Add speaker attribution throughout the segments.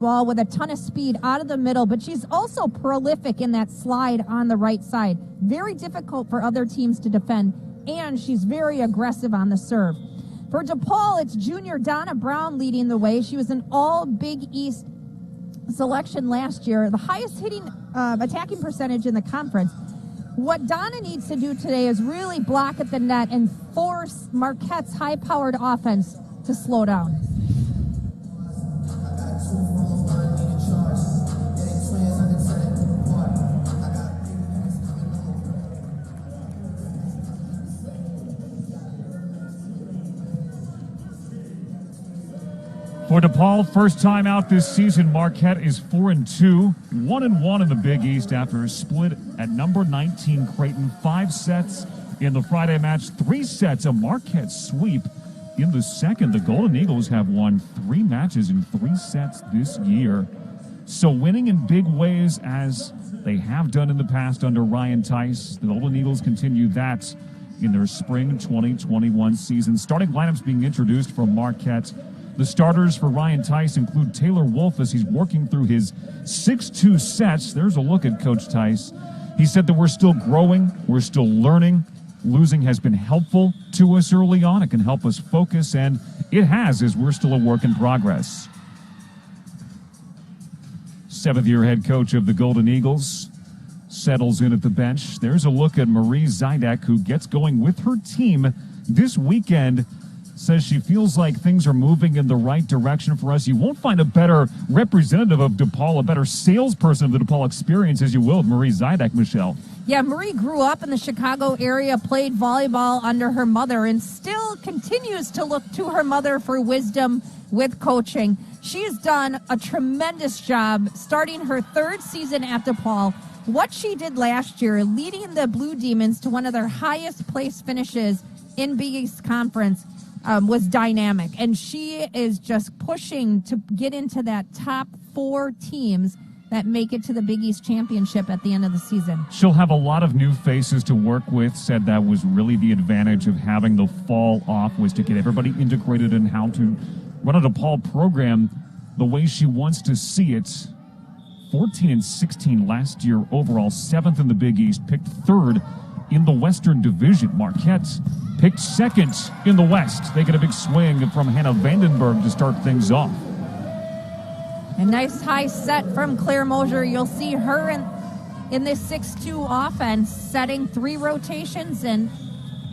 Speaker 1: ball with a ton of speed out of the middle, but she's also prolific in that slide on the right side. Very difficult for other teams to defend, and she's very aggressive on the serve. For DePaul, it's junior Donna Brown leading the way. She was an all Big East selection last year, the highest attacking percentage in the conference. What Donna needs to do today is really block at the net and force Marquette's high-powered offense to slow down.
Speaker 2: For DePaul, first time out this season, Marquette is 4-2, 1-1 in the Big East after a split at number 19 Creighton. 5 sets in the Friday match, 3 sets, a Marquette sweep in the second. The Golden Eagles have won 3 matches in 3 sets this year. So winning in big ways as they have done in the past under Ryan Tice. The Golden Eagles continue that in their spring 2021 season. Starting lineups being introduced for Marquette. The starters for Ryan Tice include Taylor Wolf as he's working through his 6-2 sets. There's a look at Coach Tice. He said that we're still growing, we're still learning. Losing has been helpful to us early on. It can help us focus, and it has, as we're still a work in progress. 7th-year head coach of the Golden Eagles settles in at the bench. There's a look at Marie Zidek, who gets going with her team this weekend. Says she feels like things are moving in the right direction for us. You won't find a better representative of DePaul, a better salesperson of the DePaul experience, as you will with Marie Zidek, Michelle.
Speaker 1: Yeah, Marie grew up in the Chicago area, played volleyball under her mother, and still continues to look to her mother for wisdom with coaching. She's done a tremendous job starting her 3rd season at DePaul. What she did last year, leading the Blue Demons to one of their highest place finishes in Big East Conference, was dynamic, and she is just pushing to get into that top 4 teams that make it to the Big East Championship at the end of the season.
Speaker 2: She'll have a lot of new faces to work with. Said that was really the advantage of having the fall off, was to get everybody integrated in how to run a DePaul program the way she wants to see it. 14-16 last year overall, 7th in the Big East, picked 3rd in the Western Division. Marquette picked 2nd in the West. They get a big swing from Hannah Vandenberg to start things off.
Speaker 1: A nice high set from Claire Mosier. You'll see her in this 6-2 offense setting 3 rotations, and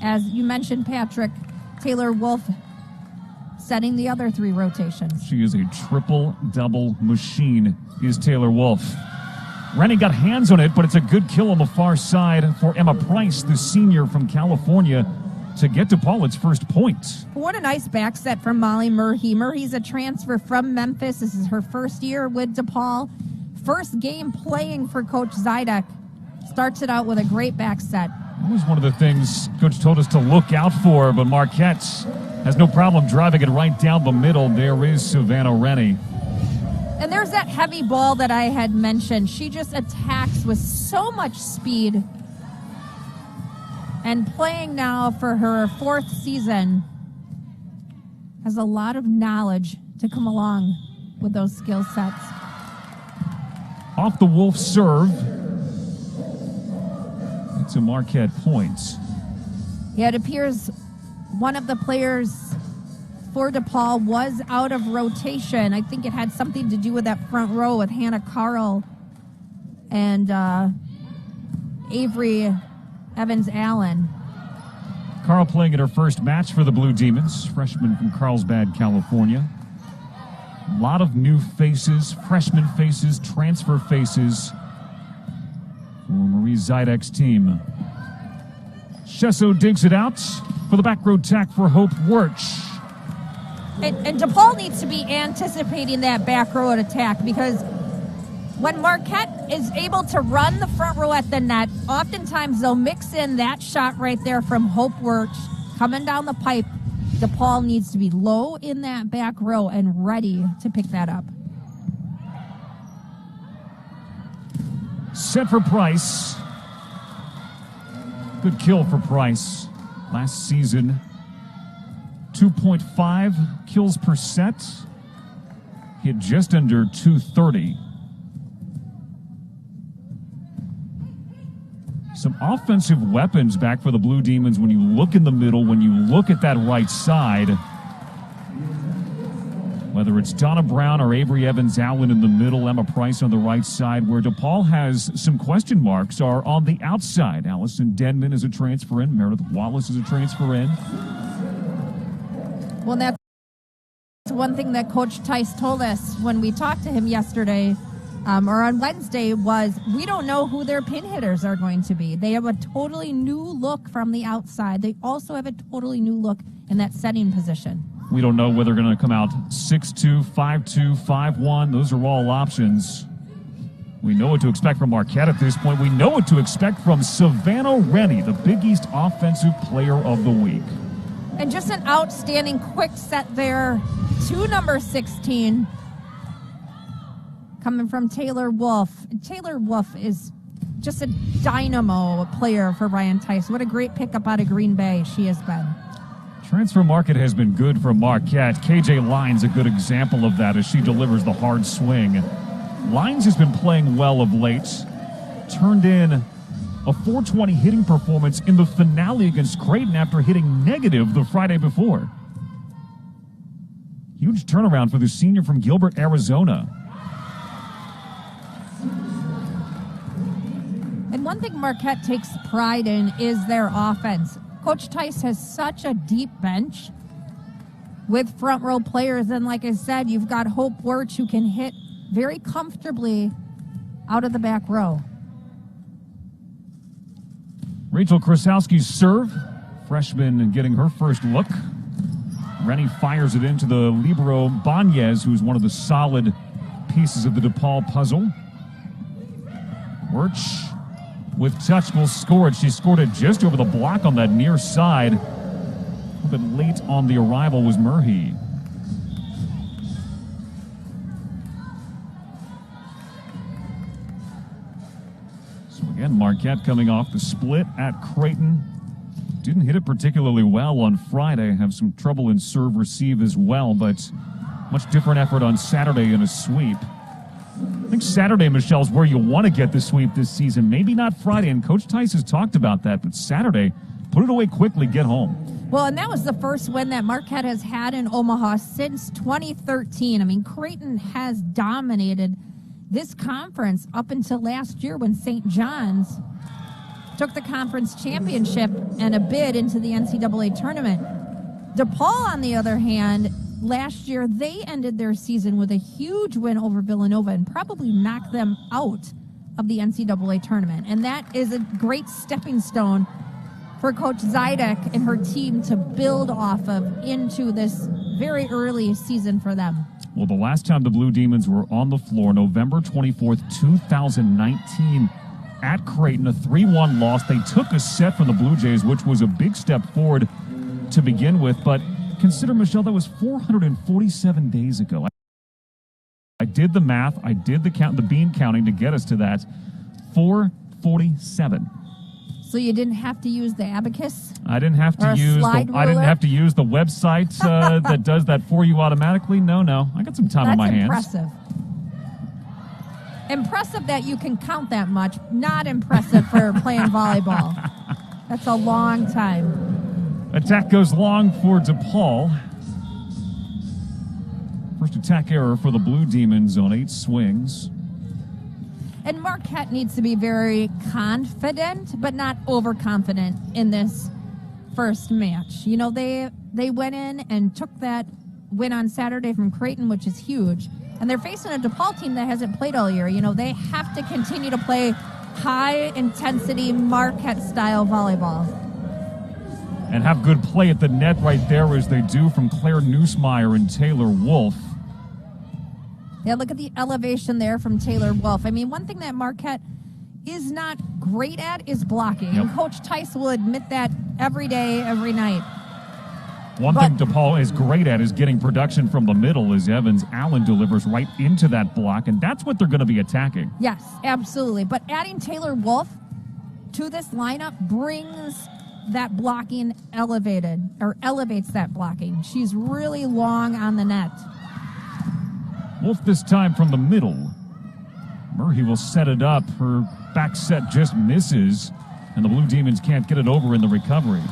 Speaker 1: as you mentioned, Patrick, Taylor Wolf setting the other 3 rotations.
Speaker 2: She is a triple-double machine, is Taylor Wolf. Rennie got hands on it, but it's a good kill on the far side for Emma Price, the senior from California, to get DePaul its first point.
Speaker 1: What a nice back set from Molly Murray. Murray's a transfer from Memphis. This is her first year with DePaul. First game playing for Coach Zidek. Starts it out with a great back set.
Speaker 2: That was one of the things Coach told us to look out for, but Marquette has no problem driving it right down the middle. There is Savannah Rennie.
Speaker 1: And there's that heavy ball that I had mentioned. She just attacks with so much speed. And playing now for her 4th season, has a lot of knowledge to come along with those skill sets.
Speaker 2: Off the Wolf serve. It's a Marquette point.
Speaker 1: Yeah, it appears one of the players for DePaul was out of rotation. I think it had something to do with that front row with Hannah Carl and Avery Evans-Allen.
Speaker 2: Carl playing in her first match for the Blue Demons, freshman from Carlsbad, California. A lot of new faces, freshman faces, transfer faces for Marie Zidek's team. Shesso digs it out for the back row tack for Hope Wirch.
Speaker 1: And DePaul needs to be anticipating that back row attack, because when Marquette is able to run the front row at the net, oftentimes they'll mix in that shot right there from Hope Wirch coming down the pipe. DePaul needs to be low in that back row and ready to pick that up.
Speaker 2: Set for Price. Good kill for Price. Last season, 2.5 kills per set. hit just under 230. Some offensive weapons back for the Blue Demons when you look in the middle, when you look at that right side. Whether it's Donna Brown or Avery Evans-Allen in the middle, Emma Price on the right side. Where DePaul has some question marks are on the outside. Allison Denman is a transfer in. Meredith Wallace is a transfer in.
Speaker 1: Well, that's one thing that Coach Tice told us when we talked to him yesterday or on Wednesday was we don't know who their pin hitters are going to be. They have a totally new look from the outside. They also have a totally new look in that setting position.
Speaker 2: We don't know whether they're going to come out 6'2", 5'2", 5'1". Those are all options. We know what to expect from Marquette at this point. We know what to expect from Savannah Rennie, the Big East Offensive Player of the Week.
Speaker 1: And just an outstanding quick set there to number 16, coming from Taylor Wolf. Taylor Wolf is just a dynamo player for Ryan Tice. What a great pickup out of Green Bay she has been.
Speaker 2: Transfer market has been good for Marquette. KJ Lyons a good example of that as she delivers the hard swing. Lyons has been playing well of late. Turned in a .420 hitting performance in the finale against Creighton after hitting negative the Friday before. Huge turnaround for the senior from Gilbert, Arizona.
Speaker 1: And one thing Marquette takes pride in is their offense. Coach Tice has such a deep bench with front row players. And like I said, you've got Hope Wirch who can hit very comfortably out of the back row.
Speaker 2: Rachel Krasowski's serve. Freshman getting her first look. Rennie fires it into the libero Banez, who's one of the solid pieces of the DePaul puzzle. Wirch with touch will score it. She scored it just over the block on that near side. A little bit late on the arrival was Murhey. So again, Marquette coming off the split at Creighton. Didn't hit it particularly well on Friday. Have some trouble in serve receive as well, but much different effort on Saturday in a sweep. I think Saturday, Michelle, is where you want to get the sweep this season. Maybe not Friday, and Coach Tice has talked about that, but Saturday, put it away quickly, get home.
Speaker 1: Well, and that was the first win that Marquette has had in Omaha since 2013. I mean, Creighton has dominated this conference up until last year when St. John's took the conference championship and a bid into the NCAA tournament. DePaul, on the other hand, last year they ended their season with a huge win over Villanova and probably knocked them out of the NCAA tournament. And that is a great stepping stone for Coach Zidek and her team to build off of into this very early season for them.
Speaker 2: Well, the last time the Blue Demons were on the floor, November 24th, 2019, at Creighton, a 3-1 loss. They took a set from the Blue Jays, which was a big step forward to begin with. But consider, Michelle, that was 447 days ago. I did the math. I did the bean counting to get us to that. 447.
Speaker 1: So you didn't have to use the abacus?
Speaker 2: I didn't have to use the website that does that for you automatically. No. I got some time on my hands.
Speaker 1: That's impressive. Impressive that you can count that much. Not impressive for playing volleyball. That's a long time.
Speaker 2: Attack goes long for DePaul. First attack error for the Blue Demons on 8 swings.
Speaker 1: And Marquette needs to be very confident, but not overconfident in this first match. You know, they went in and took that win on Saturday from Creighton, which is huge. And they're facing a DePaul team that hasn't played all year. You know, they have to continue to play high-intensity Marquette-style volleyball.
Speaker 2: And have good play at the net right there as they do from Claire Neusmeyer and Taylor Wolf.
Speaker 1: Yeah, look at the elevation there from Taylor Wolf. I mean, one thing that Marquette is not great at is blocking.
Speaker 2: Yep.
Speaker 1: And Coach Tice will admit that every day, every night.
Speaker 2: One thing DePaul is great at is getting production from the middle as Evans-Allen delivers right into that block, and that's what they're going to be attacking.
Speaker 1: Yes, absolutely. But adding Taylor Wolf to this lineup brings that blocking elevates that blocking. She's really long on the net.
Speaker 2: Wolf this time from the middle. Murray will set it up. Her back set just misses, and the Blue Demons can't get it over in the recovery.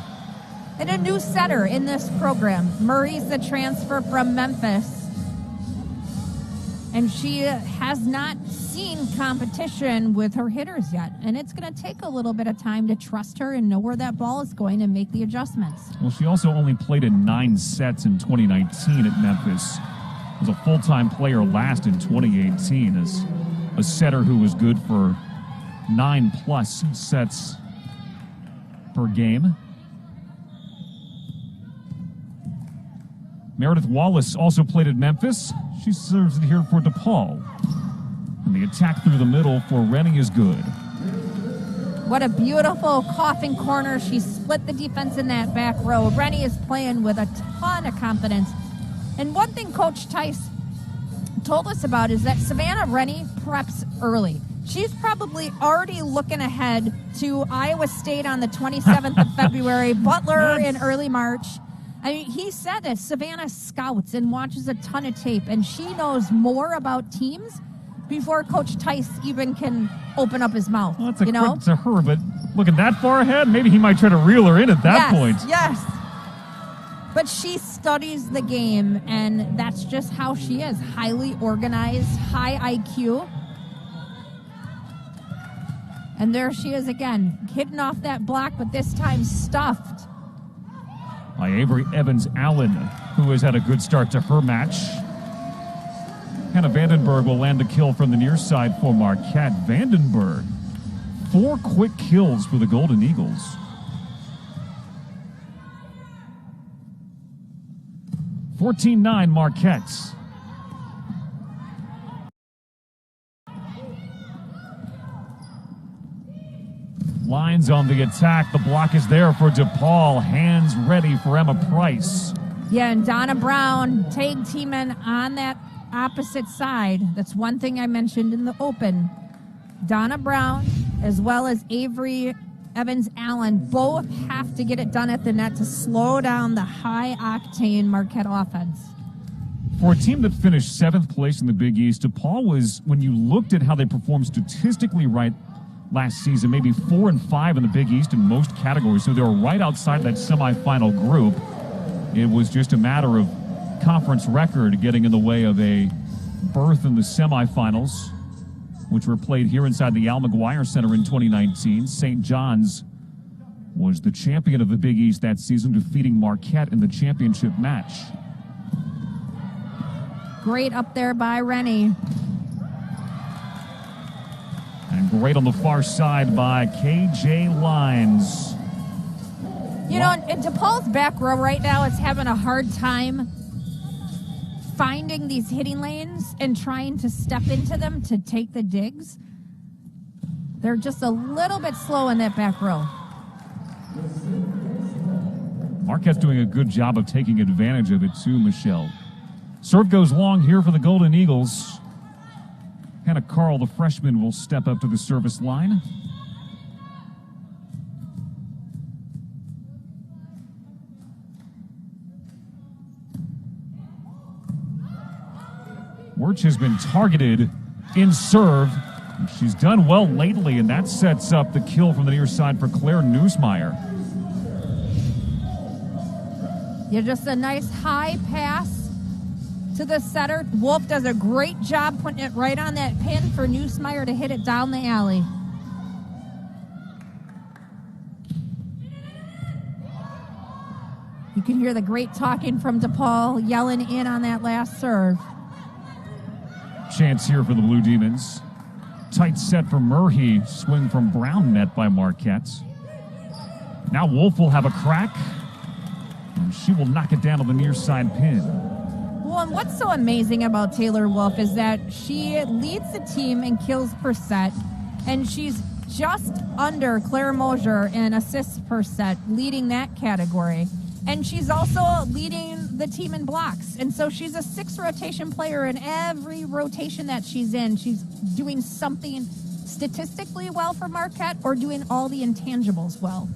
Speaker 1: And a new setter in this program. Murray's the transfer from Memphis. And she has not seen competition with her hitters yet. And it's going to take a little bit of time to trust her and know where that ball is going and make the adjustments.
Speaker 2: Well, she also only played in 9 sets in 2019 at Memphis. Was a full-time player last in 2018 as a setter who was good for 9+ sets per game. Meredith Wallace also played at Memphis. She serves it here for DePaul. And the attack through the middle for Rennie is good.
Speaker 1: What a beautiful coughing corner. She split the defense in that back row. Rennie is playing with a ton of confidence. And one thing Coach Tice told us about is that Savannah Rennie preps early. She's probably already looking ahead to Iowa State on the 27th of February, Butler in early March. I mean, he said that Savannah scouts and watches a ton of tape, and she knows more about teams before Coach Tice even can open up his mouth.
Speaker 2: Well, that's a credit to her, but looking that far ahead, maybe he might try to reel her in at that point.
Speaker 1: Yes. But she studies the game, and that's just how she is. Highly organized, high IQ. And there she is again, hitting off that block, but this time stuffed
Speaker 2: by Avery Evans-Allen, who has had a good start to her match. Hannah Vandenberg will land a kill from the near side for Marquette. Vandenberg, 4 quick kills for the Golden Eagles. (14-9) Marquette. Lines on the attack. The block is there for DePaul. Hands ready for Emma Price.
Speaker 1: Yeah, and Donna Brown tag teaming on that opposite side. That's one thing I mentioned in the open. Donna Brown as well as Avery Evans-Allen both have to get it done at the net to slow down the high-octane Marquette offense.
Speaker 2: For a team that finished 7th place in the Big East, DePaul was, when you looked at how they performed statistically right last season, maybe 4 and 5 in the Big East in most categories, so they were right outside that semifinal group. It was just a matter of conference record getting in the way of a berth in the semifinals, which were played here inside the Al McGuire Center in 2019. St. John's was the champion of the Big East that season, defeating Marquette in the championship match.
Speaker 1: Great up there by Rennie.
Speaker 2: And great on the far side by KJ Lines.
Speaker 1: You know, and DePaul's back row right now is having a hard time finding these hitting lanes and trying to step into them to take the digs. They're just a little bit slow in that back row.
Speaker 2: Marquette's doing a good job of taking advantage of it too, Michelle. Serve goes long here for the Golden Eagles. Hannah Carl, the freshman, will step up to the service line. Wirch has been targeted in serve. She's done well lately, and that sets up the kill from the near side for Claire Neusmeyer.
Speaker 1: Yeah, just a nice high pass to the setter. Wolf does a great job putting it right on that pin for Neusmeyer to hit it down the alley. You can hear the great talking from DePaul yelling in on that last serve.
Speaker 2: Chance here for the Blue Demons. Tight set for Murray. Swing from Brown net by Marquette. Now Wolf will have a crack. And she will knock it down to the near side pin.
Speaker 1: Well, and what's so amazing about Taylor Wolf is that she leads the team in kills per set, and she's just under Claire Mosier in assists per set, leading that category. And she's also leading the team in blocks. And so she's a 6 rotation player in every rotation that she's in. She's doing something statistically well for Marquette or doing all the intangibles well.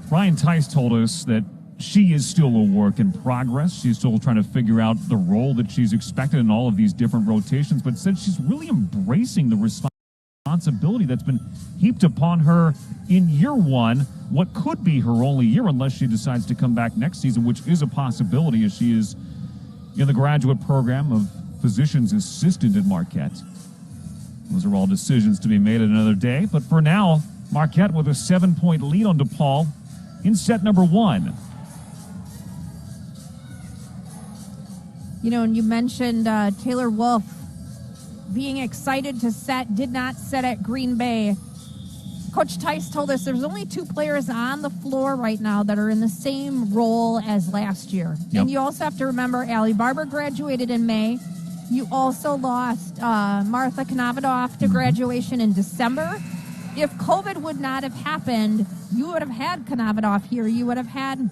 Speaker 2: Brian Tice told us that she is still a work in progress. She's still trying to figure out the role that she's expected in all of these different rotations, but said she's really embracing the responsibility that's been heaped upon her in year one, what could be her only year unless she decides to come back next season, which is a possibility as she is in the graduate program of physician's assistant at Marquette. Those are all decisions to be made at another day, but for now, Marquette with a 7-point lead on DePaul in set number 1.
Speaker 1: You know, and you mentioned Taylor Wolf being excited to set, did not set at Green Bay. Coach Tice told us there's only 2 players on the floor right now that are in the same role as last year.
Speaker 2: Yep.
Speaker 1: And you also have to remember Allie Barber graduated in May. You also lost Martha Knavadoff to graduation in December. If COVID would not have happened, you would have had Knavadoff here. You would have had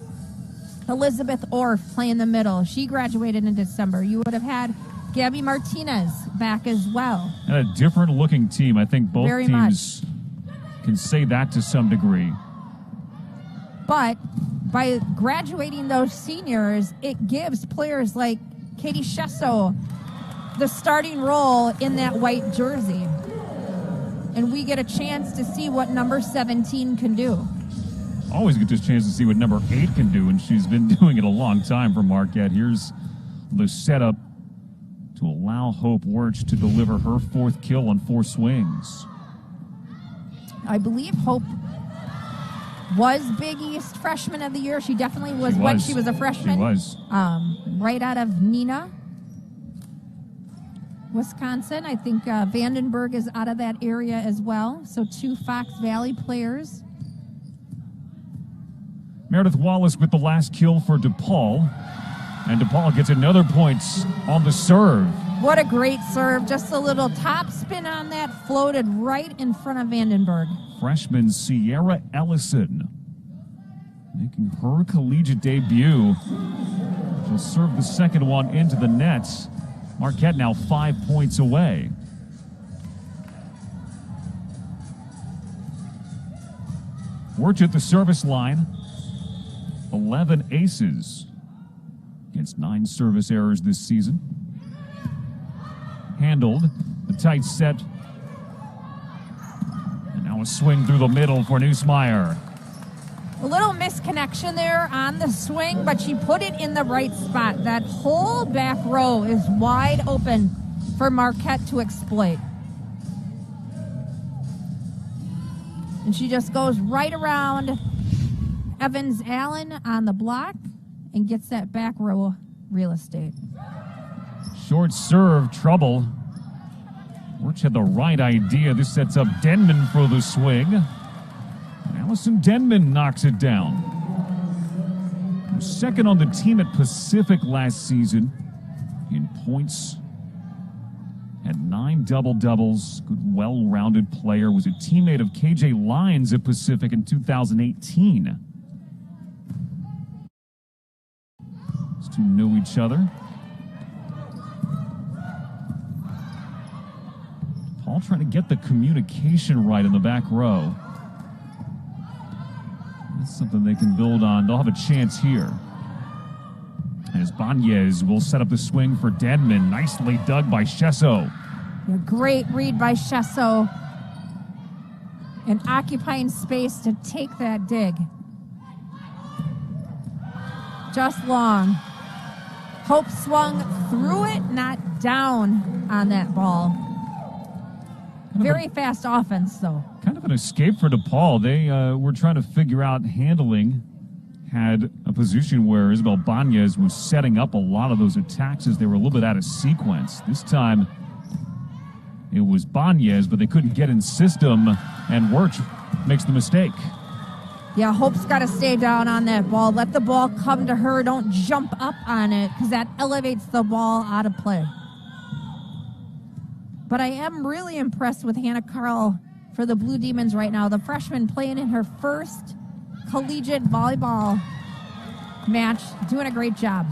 Speaker 1: Elizabeth Orff play in the middle. She graduated in December. You would have had Gabby Martinez back as well.
Speaker 2: And a different looking team. I think both
Speaker 1: Very
Speaker 2: teams can say that to some degree.
Speaker 1: But by graduating those seniors, it gives players like Katie Shesso the starting role in that white jersey. And we get a chance to see what number 17 can do.
Speaker 2: Always get this chance to see what number 8 can do, and she's been doing it a long time for Marquette. Here's the setup to allow Hope Wirch to deliver her 4th kill on 4 swings.
Speaker 1: I believe Hope was Big East Freshman of the Year. She definitely was when she was a freshman.
Speaker 2: She was.
Speaker 1: Right out of Neenah, Wisconsin. I think Vandenberg is out of that area as well. So 2 Fox Valley players.
Speaker 2: Meredith Wallace with the last kill for DePaul. And DePaul gets another point on the serve.
Speaker 1: What a great serve. Just a little top spin on that. Floated right in front of Vandenberg.
Speaker 2: Freshman Sierra Ellison making her collegiate debut. She'll serve the second one into the net. Marquette now 5 points away. Wirch at the service line. 11 aces against 9 service errors this season. Handled, a tight set. And now a swing through the middle for Nussmeier.
Speaker 1: A little misconnection there on the swing, but she put it in the right spot. That whole back row is wide open for Marquette to exploit. And she just goes right around Evans Allen on the block and gets that back row real estate.
Speaker 2: Short serve, trouble. Wirch had the right idea. This sets up Denman for the swing. And Allison Denman knocks it down. Second on the team at Pacific last season in points. Had 9 double-doubles. Good, well-rounded player. Was a teammate of KJ Lyons at Pacific in 2018. These two knew each other. Paul trying to get the communication right in the back row. That's something they can build on. They'll have a chance here. As Banez will set up the swing for Denman. Nicely dug by Shesso.
Speaker 1: A great read by Shesso. And occupying space to take that dig. Just long. Hope swung through it, not down on that ball. Very fast offense, though.
Speaker 2: Kind of an escape for DePaul. They were trying to figure out handling. Had a position where Isabel Banez was setting up a lot of those attacks as they were a little bit out of sequence. This time, it was Banez, but they couldn't get in system, and Wirch makes the mistake.
Speaker 1: Yeah, Hope's got to stay down on that ball. Let the ball come to her. Don't jump up on it, because that elevates the ball out of play. But I am really impressed with Hannah Carl for the Blue Demons right now. The freshman playing in her first collegiate volleyball match, doing a great job.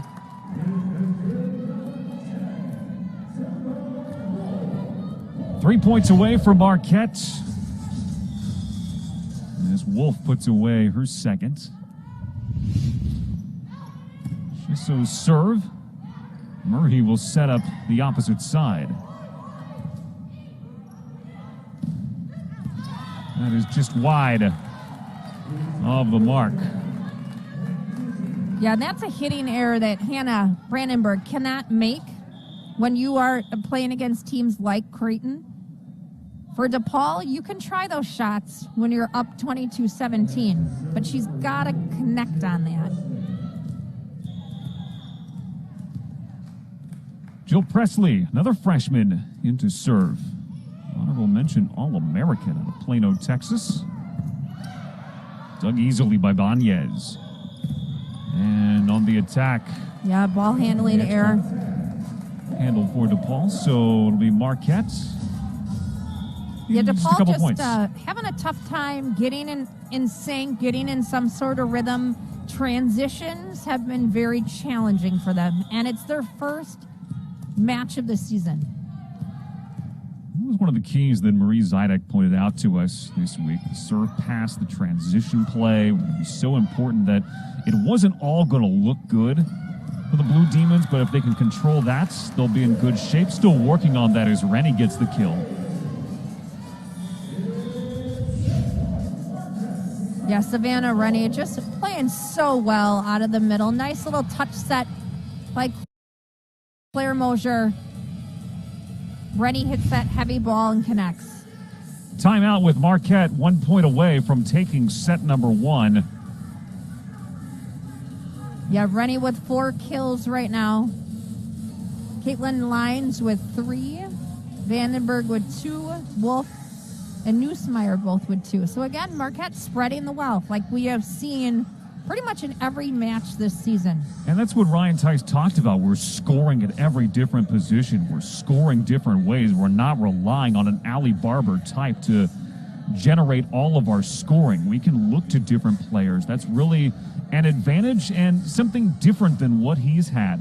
Speaker 2: Three points away from Marquette. As Wolf puts away her second. So serve. Murray will set up the opposite side. That is just wide of the mark.
Speaker 1: Yeah, and that's a hitting error that Hannah Brandenburg cannot make when you are playing against teams like Creighton. For DePaul, you can try those shots when you're up 22-17, but she's got to connect on that.
Speaker 2: Jill Presley, another freshman, into serve. Honorable mention All-American out of Plano, Texas. Dug easily by Banez. And on the attack.
Speaker 1: Yeah, ball handling error.
Speaker 2: Handled for DePaul, so it'll be Marquette.
Speaker 1: Yeah, DePaul just having a tough time getting in sync, getting in some sort of rhythm. Transitions have been very challenging for them, and it's their first match of the season.
Speaker 2: It was one of the keys that Marie Zidek pointed out to us this week. The serve pass, the transition play would be so important that it wasn't all going to look good for the Blue Demons, but if they can control that, they'll be in good shape. Still working on that as Rennie gets the kill.
Speaker 1: Yeah, Savannah Rennie just playing so well out of the middle. Nice little touch set by Claire Mosier. Rennie hits that heavy ball and connects.
Speaker 2: Timeout with Marquette, 1 point away from taking set number one.
Speaker 1: Yeah, Rennie with 4 kills right now. Caitlin Lyons with 3. Vandenberg with 2. Wolf and Neusmeyer both with 2. So again, Marquette spreading the wealth like we have seen pretty much in every match this season.
Speaker 2: And that's what Ryan Tice talked about. We're scoring at every different position. We're scoring different ways. We're not relying on an Allie Barber type to generate all of our scoring. We can look to different players. That's really an advantage and something different than what he's had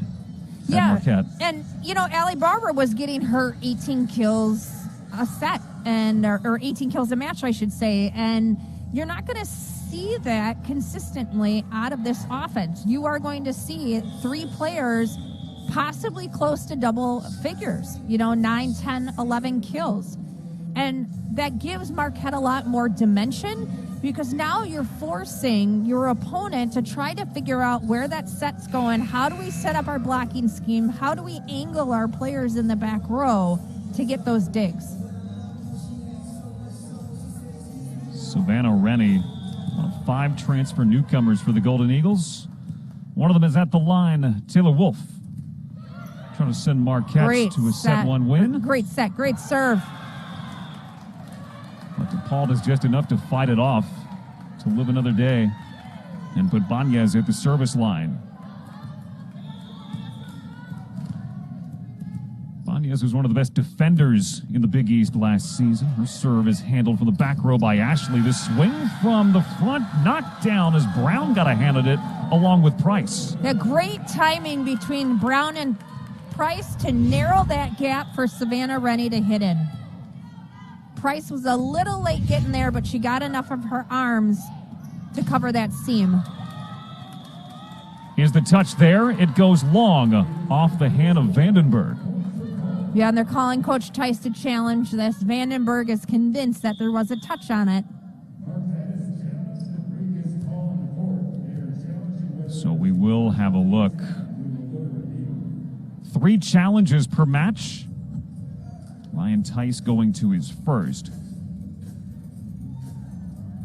Speaker 2: at Marquette.
Speaker 1: And, you know, Allie Barber was getting her 18 kills a set, and or 18 kills a match, I should say, and you're not going to see that consistently out of this offense. You are going to see 3 players possibly close to double figures, 9, 10, 11 kills. And that gives Marquette a lot more dimension because now you're forcing your opponent to try to figure out where that set's going. How do we set up our blocking scheme? How do we angle our players in the back row to get those digs?
Speaker 2: Savannah Rennie, one of 5 transfer newcomers for the Golden Eagles. One of them is at the line, Taylor Wolf. Trying to send Marquette to a set 1 win.
Speaker 1: Great set, great serve.
Speaker 2: But DePaul does just enough to fight it off, to live another day, and put Banez at the service line. Banez was one of the best defenders in the Big East last season. Her serve is handled from the back row by Ashley. The swing from the front, knocked down as Brown got a hand at it, along with Price.
Speaker 1: The great timing between Brown and Price to narrow that gap for Savannah Rennie to hit in. Price was a little late getting there, but she got enough of her arms to cover that seam.
Speaker 2: Is the touch there? It goes long off the hand of Vandenberg.
Speaker 1: Yeah, and they're calling Coach Tice to challenge this. Vandenberg is convinced that there was a touch on it.
Speaker 2: So we will have a look. 3 challenges per match. Ryan Tice going to his first.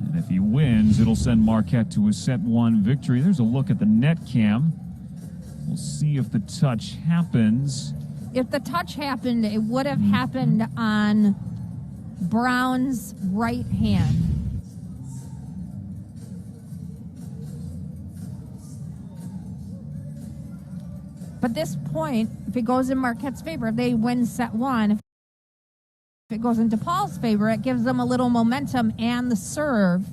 Speaker 2: And if he wins, it'll send Marquette to a set 1 victory. There's a look at the net cam. We'll see if the touch happens.
Speaker 1: If the touch happened, it would have happened on Brown's right hand. But this point, if it goes in Marquette's favor, if they win set 1, if it goes into Paul's favor, it gives them a little momentum and the serve.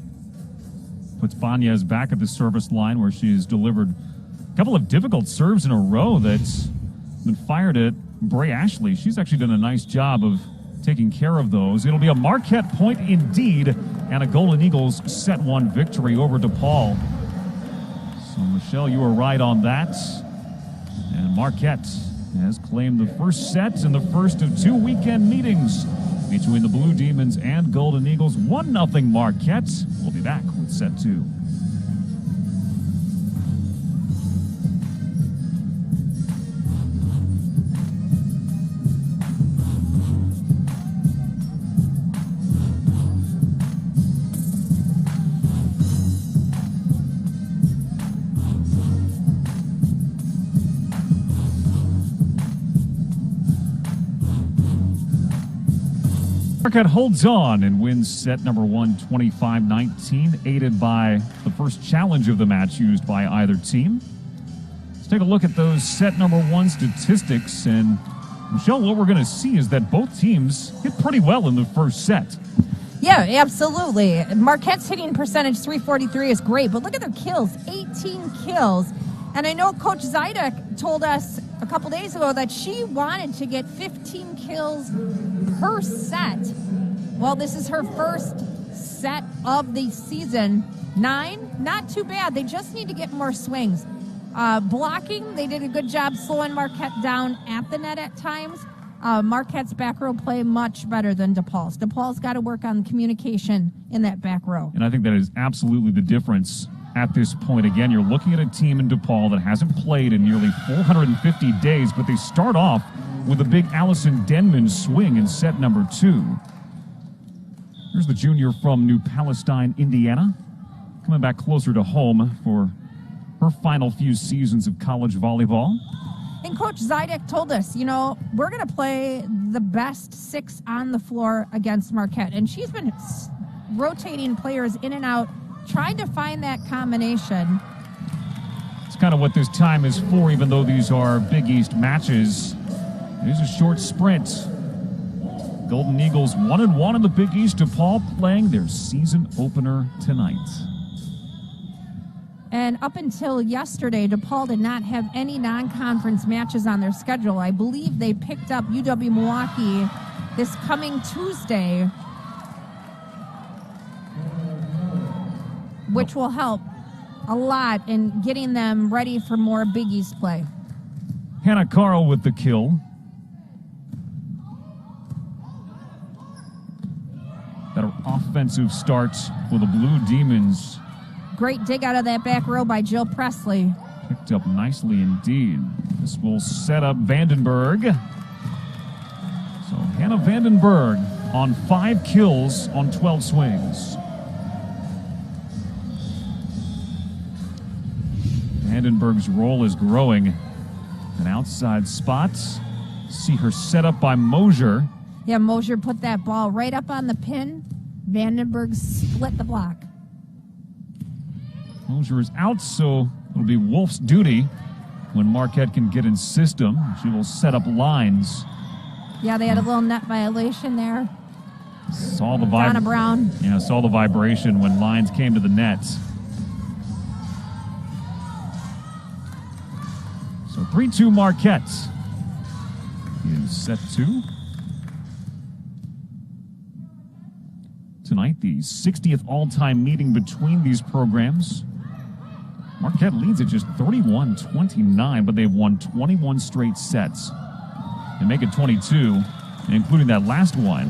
Speaker 2: Puts Banez back at the service line where she's delivered a couple of difficult serves in a row that's been fired at Bray Ashley. She's actually done a nice job of taking care of those. It'll be a Marquette point indeed, and a Golden Eagles set 1 victory over DePaul. So, Michelle, you were right on that. And Marquette has claimed the first set in the first of two weekend meetings between the Blue Demons and Golden Eagles. 1-0 Marquette. We'll be back with set two. Marquette holds on and wins set number one, 25-19, aided by the first challenge of the match used by either team. Let's take a look at those set number one statistics. And, Michelle, what we're going to see is that both teams hit pretty well in the first set.
Speaker 1: Yeah, absolutely. Marquette's hitting percentage, .343, is great, but look at their kills, 18 kills. And I know Coach Zidek told us a couple days ago that she wanted to get 15 kills per set. Well, this is her first set of the season. 9, not too bad. They just need to get more swings. Blocking, they did a good job slowing Marquette down at the net at times. Marquette's back row play much better than DePaul's. DePaul's got to work on communication in that back row.
Speaker 2: And I think that is absolutely the difference at this point. Again, you're looking at a team in DePaul that hasn't played in nearly 450 days, but they start off with a big Allison Denman swing in set number 2. Here's the junior from New Palestine, Indiana, coming back closer to home for her final few seasons of college volleyball.
Speaker 1: And Coach Zidek told us, we're going to play the best 6 on the floor against Marquette. And she's been rotating players in and out, trying to find that combination.
Speaker 2: It's kind of what this time is for, even though these are Big East matches. It is a short sprint. Golden Eagles 1-1 in the Big East. DePaul playing their season opener tonight.
Speaker 1: And up until yesterday, DePaul did not have any non-conference matches on their schedule. I believe they picked up UW-Milwaukee this coming Tuesday, which will help a lot in getting them ready for more Big East play.
Speaker 2: Hannah Carl with the kill. Better offensive start for the Blue Demons.
Speaker 1: Great dig out of that back row by Jill Presley.
Speaker 2: Picked up nicely indeed. This will set up Vandenberg. So Hannah Vandenberg on 5 kills on 12 swings. Vandenberg's role is growing. An outside spot. See her set up by Mosier.
Speaker 1: Yeah, Mosier put that ball right up on the pin. Vandenberg split the block.
Speaker 2: Mosier is out, so it'll be Wolf's duty when Marquette can get in system. She will set up lines.
Speaker 1: Yeah, they had a little net violation there.
Speaker 2: Saw the
Speaker 1: Donna Brown.
Speaker 2: Yeah, saw the vibration when lines came to the net. So 3-2 Marquette in set 2. Tonight, the 60th all-time meeting between these programs. Marquette leads at just 31-29, but they've won 21 straight sets. They make it 22, including that last one,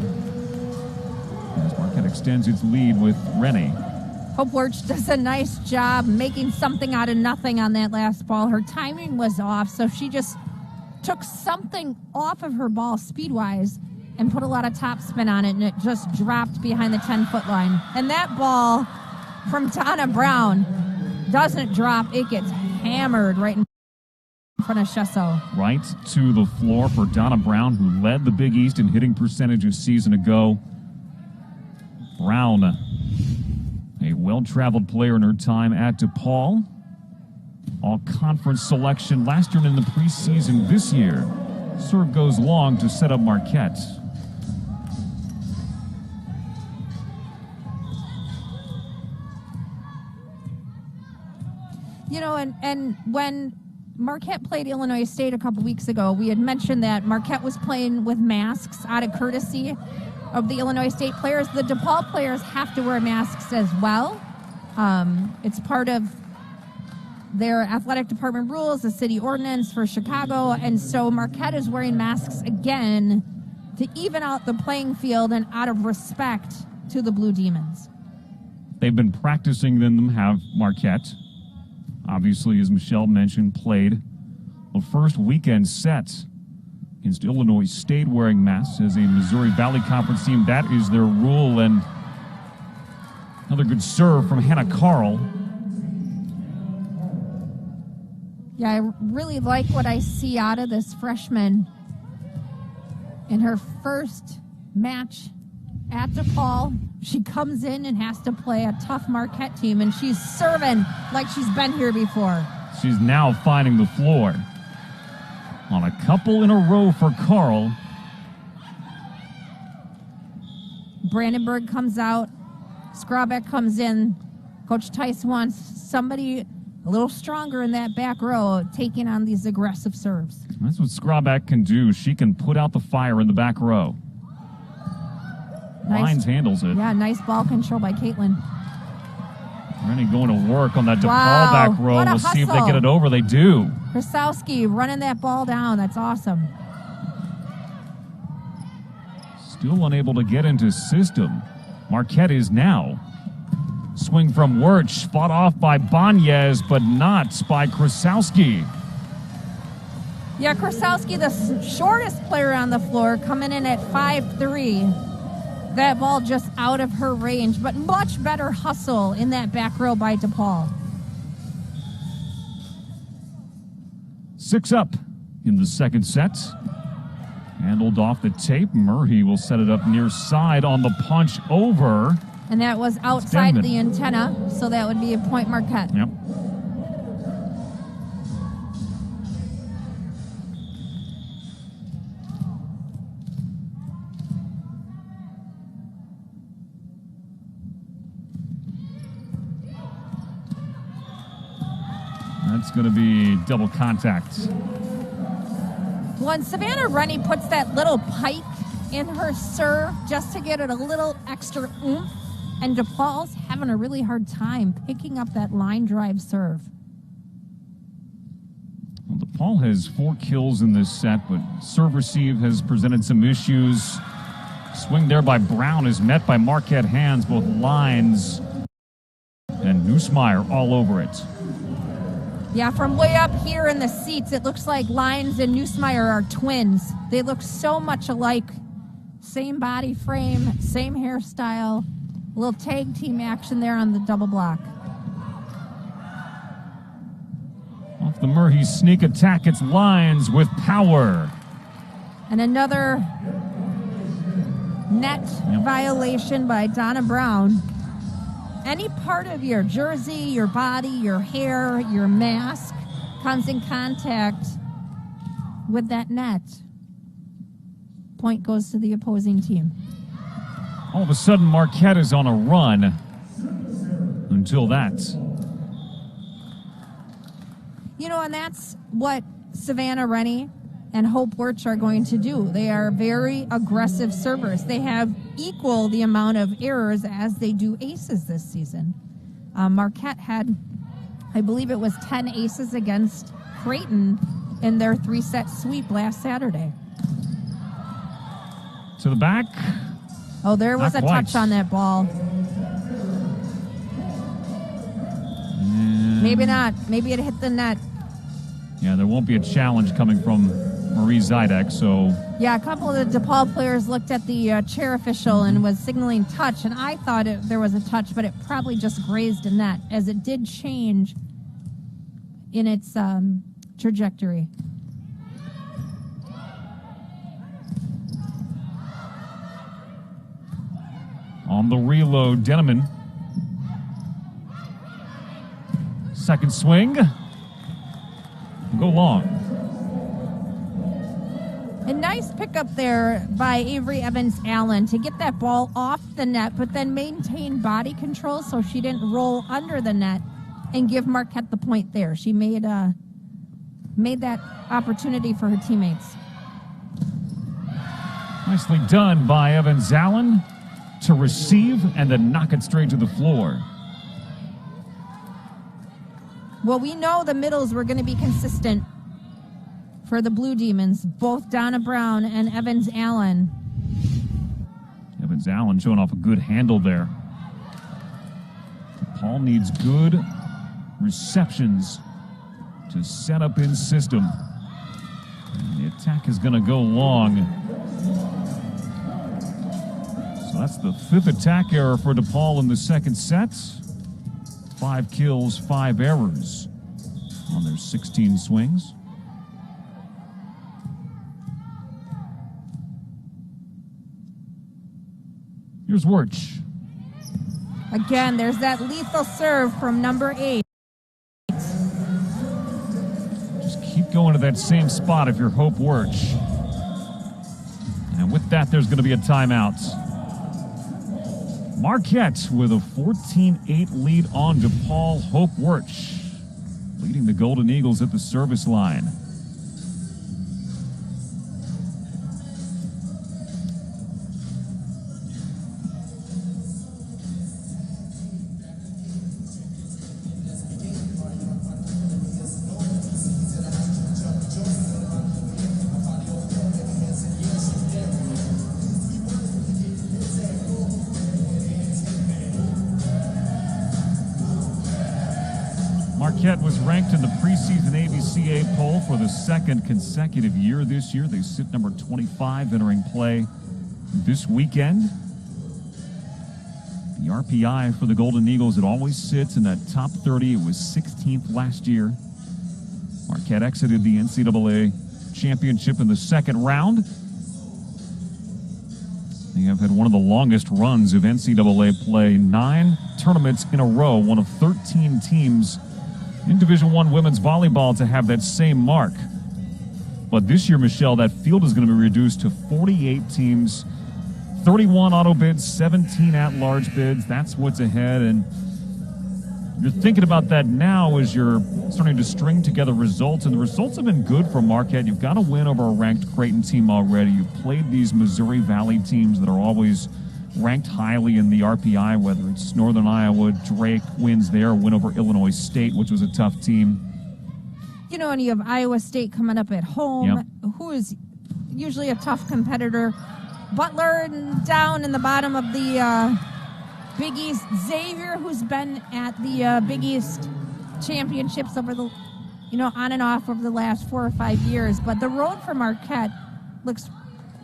Speaker 2: as Marquette extends its lead with Rennie.
Speaker 1: Hope Lurch does a nice job making something out of nothing on that last ball. Her timing was off, so she just took something off of her ball speed-wise and put a lot of topspin on it, and it just dropped behind the 10-foot line. And that ball from Donna Brown doesn't drop. It gets hammered right in front of Chesso. Right
Speaker 2: to the floor for Donna Brown, who led the Big East in hitting percentage a season ago. Brown, a well-traveled player in her time at DePaul. All-conference selection last year and in the preseason this year. Serve goes long to set up Marquette.
Speaker 1: And when Marquette played Illinois State a couple weeks ago, we had mentioned that Marquette was playing with masks out of courtesy of the Illinois State players. The DePaul players have to wear masks as well. It's part of their athletic department rules, the city ordinance for Chicago, and so Marquette is wearing masks again to even out the playing field and out of respect to the Blue Demons.
Speaker 2: They've been practicing them, have Marquette. Obviously, as Michelle mentioned, played the first weekend set against Illinois State wearing masks as a Missouri Valley Conference team. That is their rule. And another good serve from Hannah Carl.
Speaker 1: Yeah, I really like what I see out of this freshman in her first match at DePaul. She comes in and has to play a tough Marquette team, and she's serving like she's been here before.
Speaker 2: She's now finding the floor. On a couple in a row for Carl.
Speaker 1: Brandenburg comes out. Skrobeck comes in. Coach Tice wants somebody a little stronger in that back row taking on these aggressive serves.
Speaker 2: That's what Skrobeck can do. She can put out the fire in the back row. Lyons handles it.
Speaker 1: Yeah, nice ball control by Caitlin.
Speaker 2: Rennie going to work on that DePaul back row.
Speaker 1: What a
Speaker 2: We'll see if they
Speaker 1: hustle.
Speaker 2: get it over. They do.
Speaker 1: Krasowski running that ball down. That's awesome.
Speaker 2: Still unable to get into system. Marquette is now. Swing from Wirtz, fought off by Banez, but not by Krasowski.
Speaker 1: Yeah, Krasowski, the shortest player on the floor, coming in at 5'3". That ball just out of her range, but much better hustle in that back row by DePaul.
Speaker 2: 6 up in the second set. Handled off the tape. Murray will set it up near side on the punch over.
Speaker 1: And that was outside the antenna, so that would be a point Marquette.
Speaker 2: Yep. That's going to be double contact.
Speaker 1: When Savannah Rennie puts that little pike in her serve just to get it a little extra oomph, and DePaul's having a really hard time picking up that line drive serve.
Speaker 2: Well, DePaul has 4 kills in this set, but serve receive has presented some issues. Swing there by Brown is met by Marquette hands, both Lyons and Nussmeier all over it.
Speaker 1: Yeah, from way up here in the seats, it looks like Lyons and Nussmeier are twins. They look so much alike. Same body frame, same hairstyle. A little tag team action there on the double block.
Speaker 2: Off the Murray sneak attack, it's Lyons with power.
Speaker 1: And another net violation by Donna Brown. Any part of your jersey, your body, your hair, your mask comes in contact with that net, point goes to the opposing team.
Speaker 2: All of a sudden, Marquette is on a run until that.
Speaker 1: You know, and that's what Savannah Rennie and Hope Wirtz are going to do. They are very aggressive servers. They have equal the amount of errors as they do aces this season. Marquette had, I believe it was 10 aces against Creighton in their 3-set sweep last Saturday.
Speaker 2: To the back.
Speaker 1: Oh, there was a touch on that ball. Maybe not. Maybe it hit the net.
Speaker 2: Yeah, there won't be a challenge coming from Marie Zidek, so...
Speaker 1: Yeah, a couple of the DePaul players looked at the chair official and was signaling touch, and I thought there was a touch, but it probably just grazed a net, as it did change in its trajectory.
Speaker 2: On the reload, Denneman. Second swing. Go long.
Speaker 1: A nice pickup there by Avery Evans-Allen to get that ball off the net, but then maintain body control so she didn't roll under the net and give Marquette the point there. She made that opportunity for her teammates.
Speaker 2: Nicely done by Evans-Allen to receive and then knock it straight to the floor.
Speaker 1: Well, we know the middles were going to be consistent for the Blue Demons, both Donna Brown and Evans Allen.
Speaker 2: Evans Allen showing off a good handle there. Paul needs good receptions to set up in system. And the attack is going to go long. So that's the 5th attack error for DePaul in the second set. 5 kills, 5 errors on their 16 swings. Here's Wirch.
Speaker 1: Again, there's that lethal serve from number 8.
Speaker 2: Just keep going to that same spot if you're Hope Wirch. And with that, there's going to be a timeout. Marquette with a 14-8 lead on DePaul. Hope Wirch leading the Golden Eagles at the service line. Marquette was ranked in the preseason ABCA poll for the 2nd consecutive year this year. They sit number 25 entering play this weekend. The RPI for the Golden Eagles, it always sits in that top 30. It was 16th last year. Marquette exited the NCAA championship in the 2nd round. They have had one of the longest runs of NCAA play, 9 tournaments in a row, one of 13 teams in Division I women's volleyball to have that same mark. But this year, Michelle, that field is going to be reduced to 48 teams, 31 auto bids, 17 at-large bids. That's what's ahead, and you're thinking about that now as you're starting to string together results, and the results have been good for Marquette. You've got a win over a ranked Creighton team already. You've played these Missouri Valley teams that are always ranked highly in the RPI, whether it's Northern Iowa, Drake wins there, win over Illinois State, which was a tough team.
Speaker 1: You know, and you have Iowa State coming up at home, who is usually a tough competitor. Butler down in the bottom of the Big East. Xavier, who's been at the Big East championships over the, on and off over the last 4 or 5 years. But the road for Marquette looks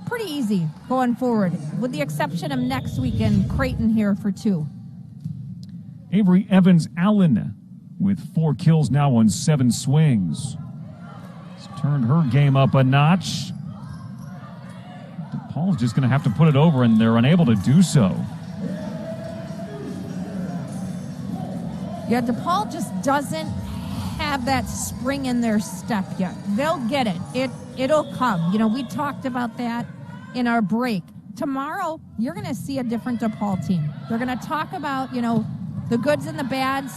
Speaker 1: pretty easy going forward, with the exception of next weekend, Creighton here for 2.
Speaker 2: Avery Evans Allen with 4 kills now on 7 swings. She's turned her game up a notch. DePaul's just going to have to put it over, and they're unable to do so.
Speaker 1: Yeah, DePaul just doesn't have that spring in their step yet. They'll get it. It'll come. We talked about that in our break. Tomorrow, you're going to see a different DePaul team. They're going to talk about, the goods and the bads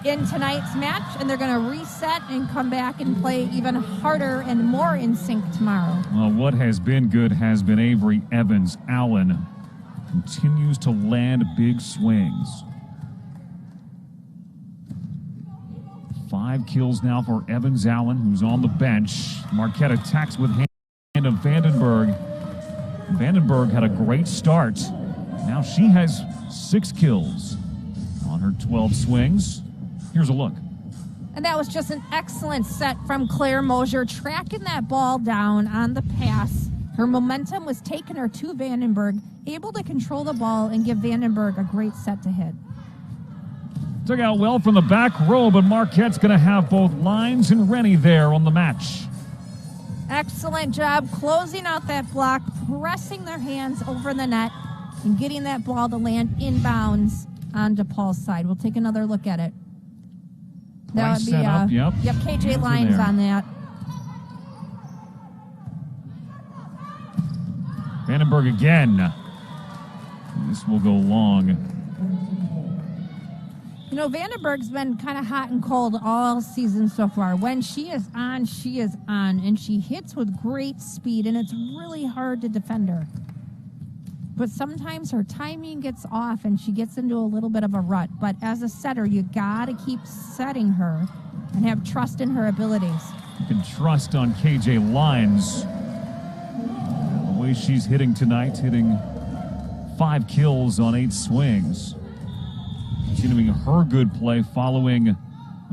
Speaker 1: in tonight's match, and they're going to reset and come back and play even harder and more in sync tomorrow.
Speaker 2: Well, what has been good has been Avery Evans Allen. Continues to land big swings. 5 kills now for Evans Allen, who's on the bench. Marquette attacks with hand of Vandenberg. Vandenberg had a great start. Now she has 6 kills on her 12 swings. Here's a look.
Speaker 1: And that was just an excellent set from Claire Mosier, tracking that ball down on the pass. Her momentum was taking her to Vandenberg, able to control the ball and give Vandenberg a great set to hit.
Speaker 2: Took out well from the back row, but Marquette's going to have both Lines and Rennie there on the match.
Speaker 1: Excellent job closing out that block, pressing their hands over the net, and getting that ball to land inbounds on DePaul's side. We'll take another look at it. That would be KJ Lines on that.
Speaker 2: Vandenberg again. This will go long.
Speaker 1: Vandenberg's been kind of hot and cold all season so far. When she is on, and she hits with great speed, and it's really hard to defend her. but sometimes her timing gets off and she gets into a little bit of a rut. But as a setter, you got to keep setting her and have trust in her abilities.
Speaker 2: You can trust on KJ Lyons. The way she's hitting tonight, hitting 5 kills on 8 swings. Continuing her good play following a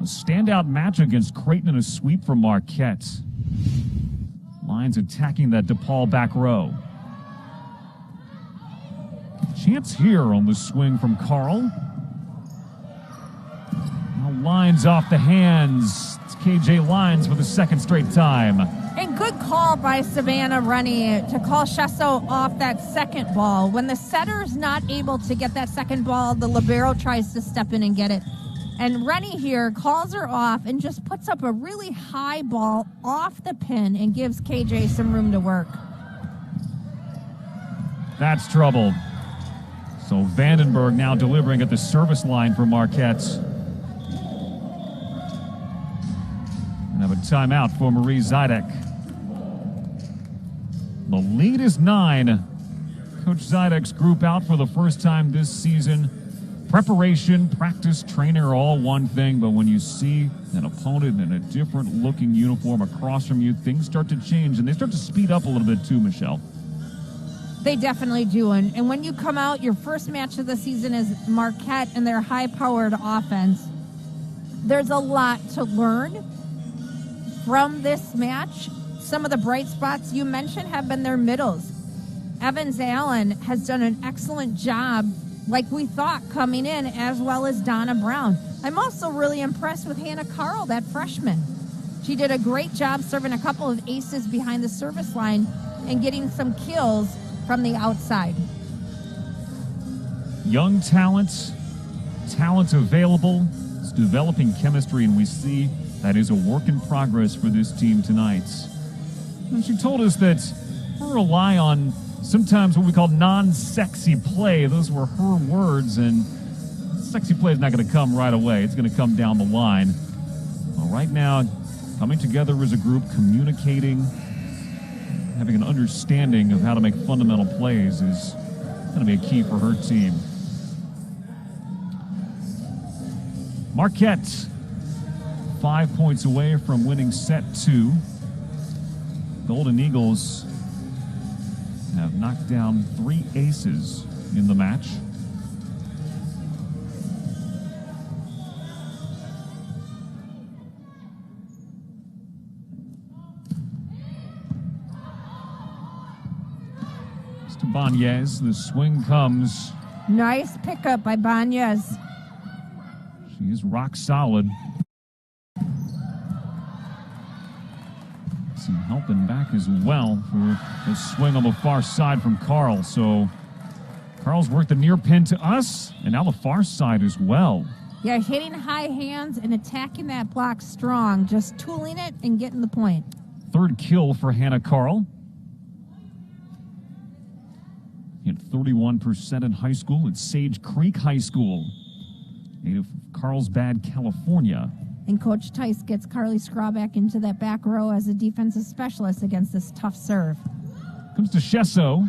Speaker 2: standout match against Creighton in a sweep from Marquette. Lyons attacking that DePaul back row. Chance here on the swing from Carl. Now Lyons off the hands. It's KJ Lyons for the second straight time.
Speaker 1: And good call by Savannah Rennie to call Shesso off that second ball. When the setter's not able to get that second ball, the libero tries to step in and get it. And Rennie here calls her off and just puts up a really high ball off the pin and gives KJ some room to work. That's trouble. So Vandenberg now delivering at the service line for Marquette. And have a timeout for Marie Zidek. The lead is 9. Coach Zidek's group out for the first time this season. Preparation, practice, trainer are all one thing, but when you see an opponent in a different looking uniform across from you, things start to change, and they start to speed up a little bit too, Michelle. They definitely do. And when you come out, your first match of the season is Marquette and their high-powered offense. There's a lot to learn from this match. Some of the bright spots you mentioned have been their middles. Evans Allen has done an excellent job, like we thought, coming in, as well as Donna Brown. I'm also really impressed with Hannah Carl, that freshman. She did a great job serving a couple of aces behind the service line and getting some kills from the outside. Young talent available. It's developing chemistry, and we see that is a work in progress for this team tonight. And she told us that we rely on sometimes what we call non-sexy play. Those were her words, and sexy play is not going to come right away. It's going to come down the line. Well, right now, coming together as a group, communicating, having an understanding of how to make fundamental plays is going to be a key for her team. Marquette, 5 points away from winning set 2. Golden Eagles have knocked down 3 aces in the match. To Banez, the swing comes. Nice pickup by Banez. She is rock solid. Some helping back as well for the swing on the far side from Carl. So Carl's worked the near pin to us, and now the far side as well. Yeah, hitting high hands and attacking that block strong, just tooling it and getting the point. Third kill for Hannah Carl. Hit 31% in high school at Sage Creek High School, native of Carlsbad, California. And Coach Tice gets Carly Scrawback into that back row as a defensive specialist against this tough serve. Comes to Shesso.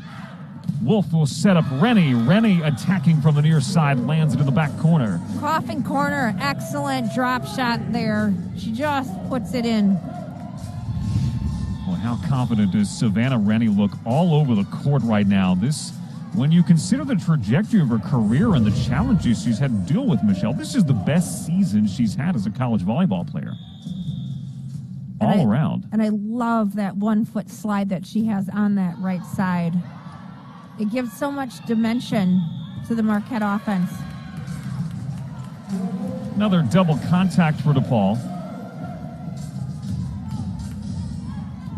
Speaker 1: Wolf will set up Rennie. Rennie attacking from the near side, lands it in the back corner. Coffin corner, excellent drop shot there. She just puts it in. Well, how confident does Savannah Rennie look all over the court right now? When you consider the trajectory of her career and the challenges she's had to deal with, Michelle, this is the best season she's had as a college volleyball player. All around. And I love that 1-foot slide that she has on that right side. It gives so much dimension to the Marquette offense. Another double contact for DePaul.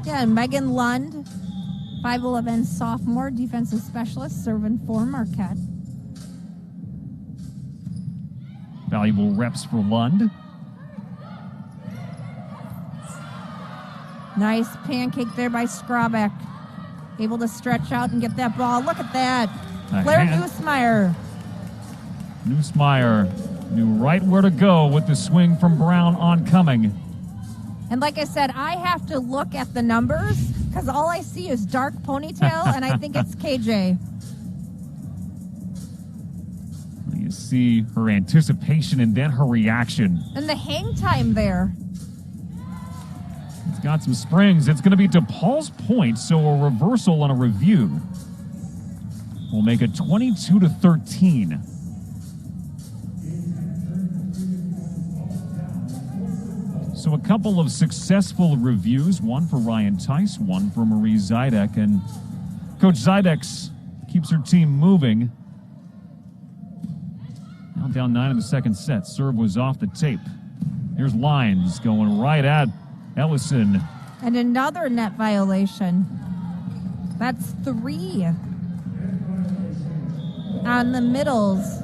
Speaker 1: Yeah, and Megan Lund, 5'11" sophomore defensive specialist, serving for Marquette. Valuable reps for Lund. Nice pancake there by Scrawbeck. Able to stretch out and get that ball. Look at that. Claire Neusmeyer. Neusmeyer knew right where to go with the swing from Brown oncoming. And like I said, I have to look at the numbers because all I see is dark ponytail, and I think it's KJ.
Speaker 2: You see her anticipation and then her reaction.
Speaker 1: And the hang time there.
Speaker 2: It's got some springs. It's going to be DePaul's point, so a reversal on a review will make it 22-13. So a couple of successful reviews, one for Ryan Tice, one for Marie Zidek, and Coach Zidek keeps her team moving. Now down 9 in the second set. Serve was off the tape. Here's Lyons going right at Ellison.
Speaker 1: And another net violation. That's 3 on the middles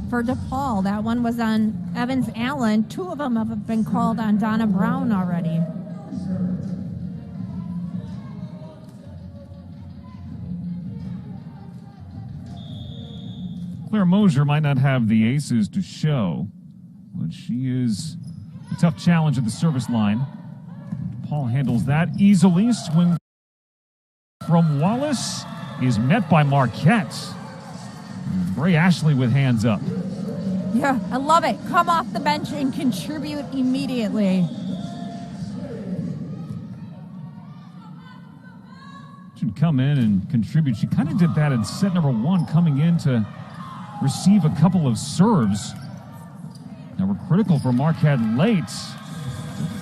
Speaker 1: for DePaul. That one was on Evans Allen. 2 of them have been called on Donna Brown already.
Speaker 2: Claire Mosier might not have the aces to show, but she is a tough challenge at the service line. Paul handles that easily. Swing from Wallace is met by Marquette. Bray Ashley with hands up.
Speaker 1: Yeah, I love it. Come off the bench and contribute immediately.
Speaker 2: Should come in and contribute. She kind of did that in set number 1, coming in to receive a couple of serves. Now we're critical for Marquette late.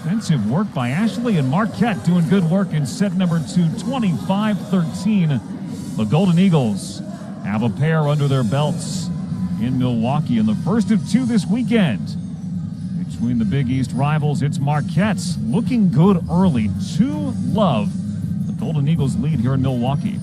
Speaker 2: Defensive work by Ashley, and Marquette doing good work in set number 2, 25-13. The Golden Eagles have a pair under their belts in Milwaukee in the first of 2 this weekend. Between the Big East rivals, it's Marquette looking good early. 2-love. The Golden Eagles lead here in Milwaukee.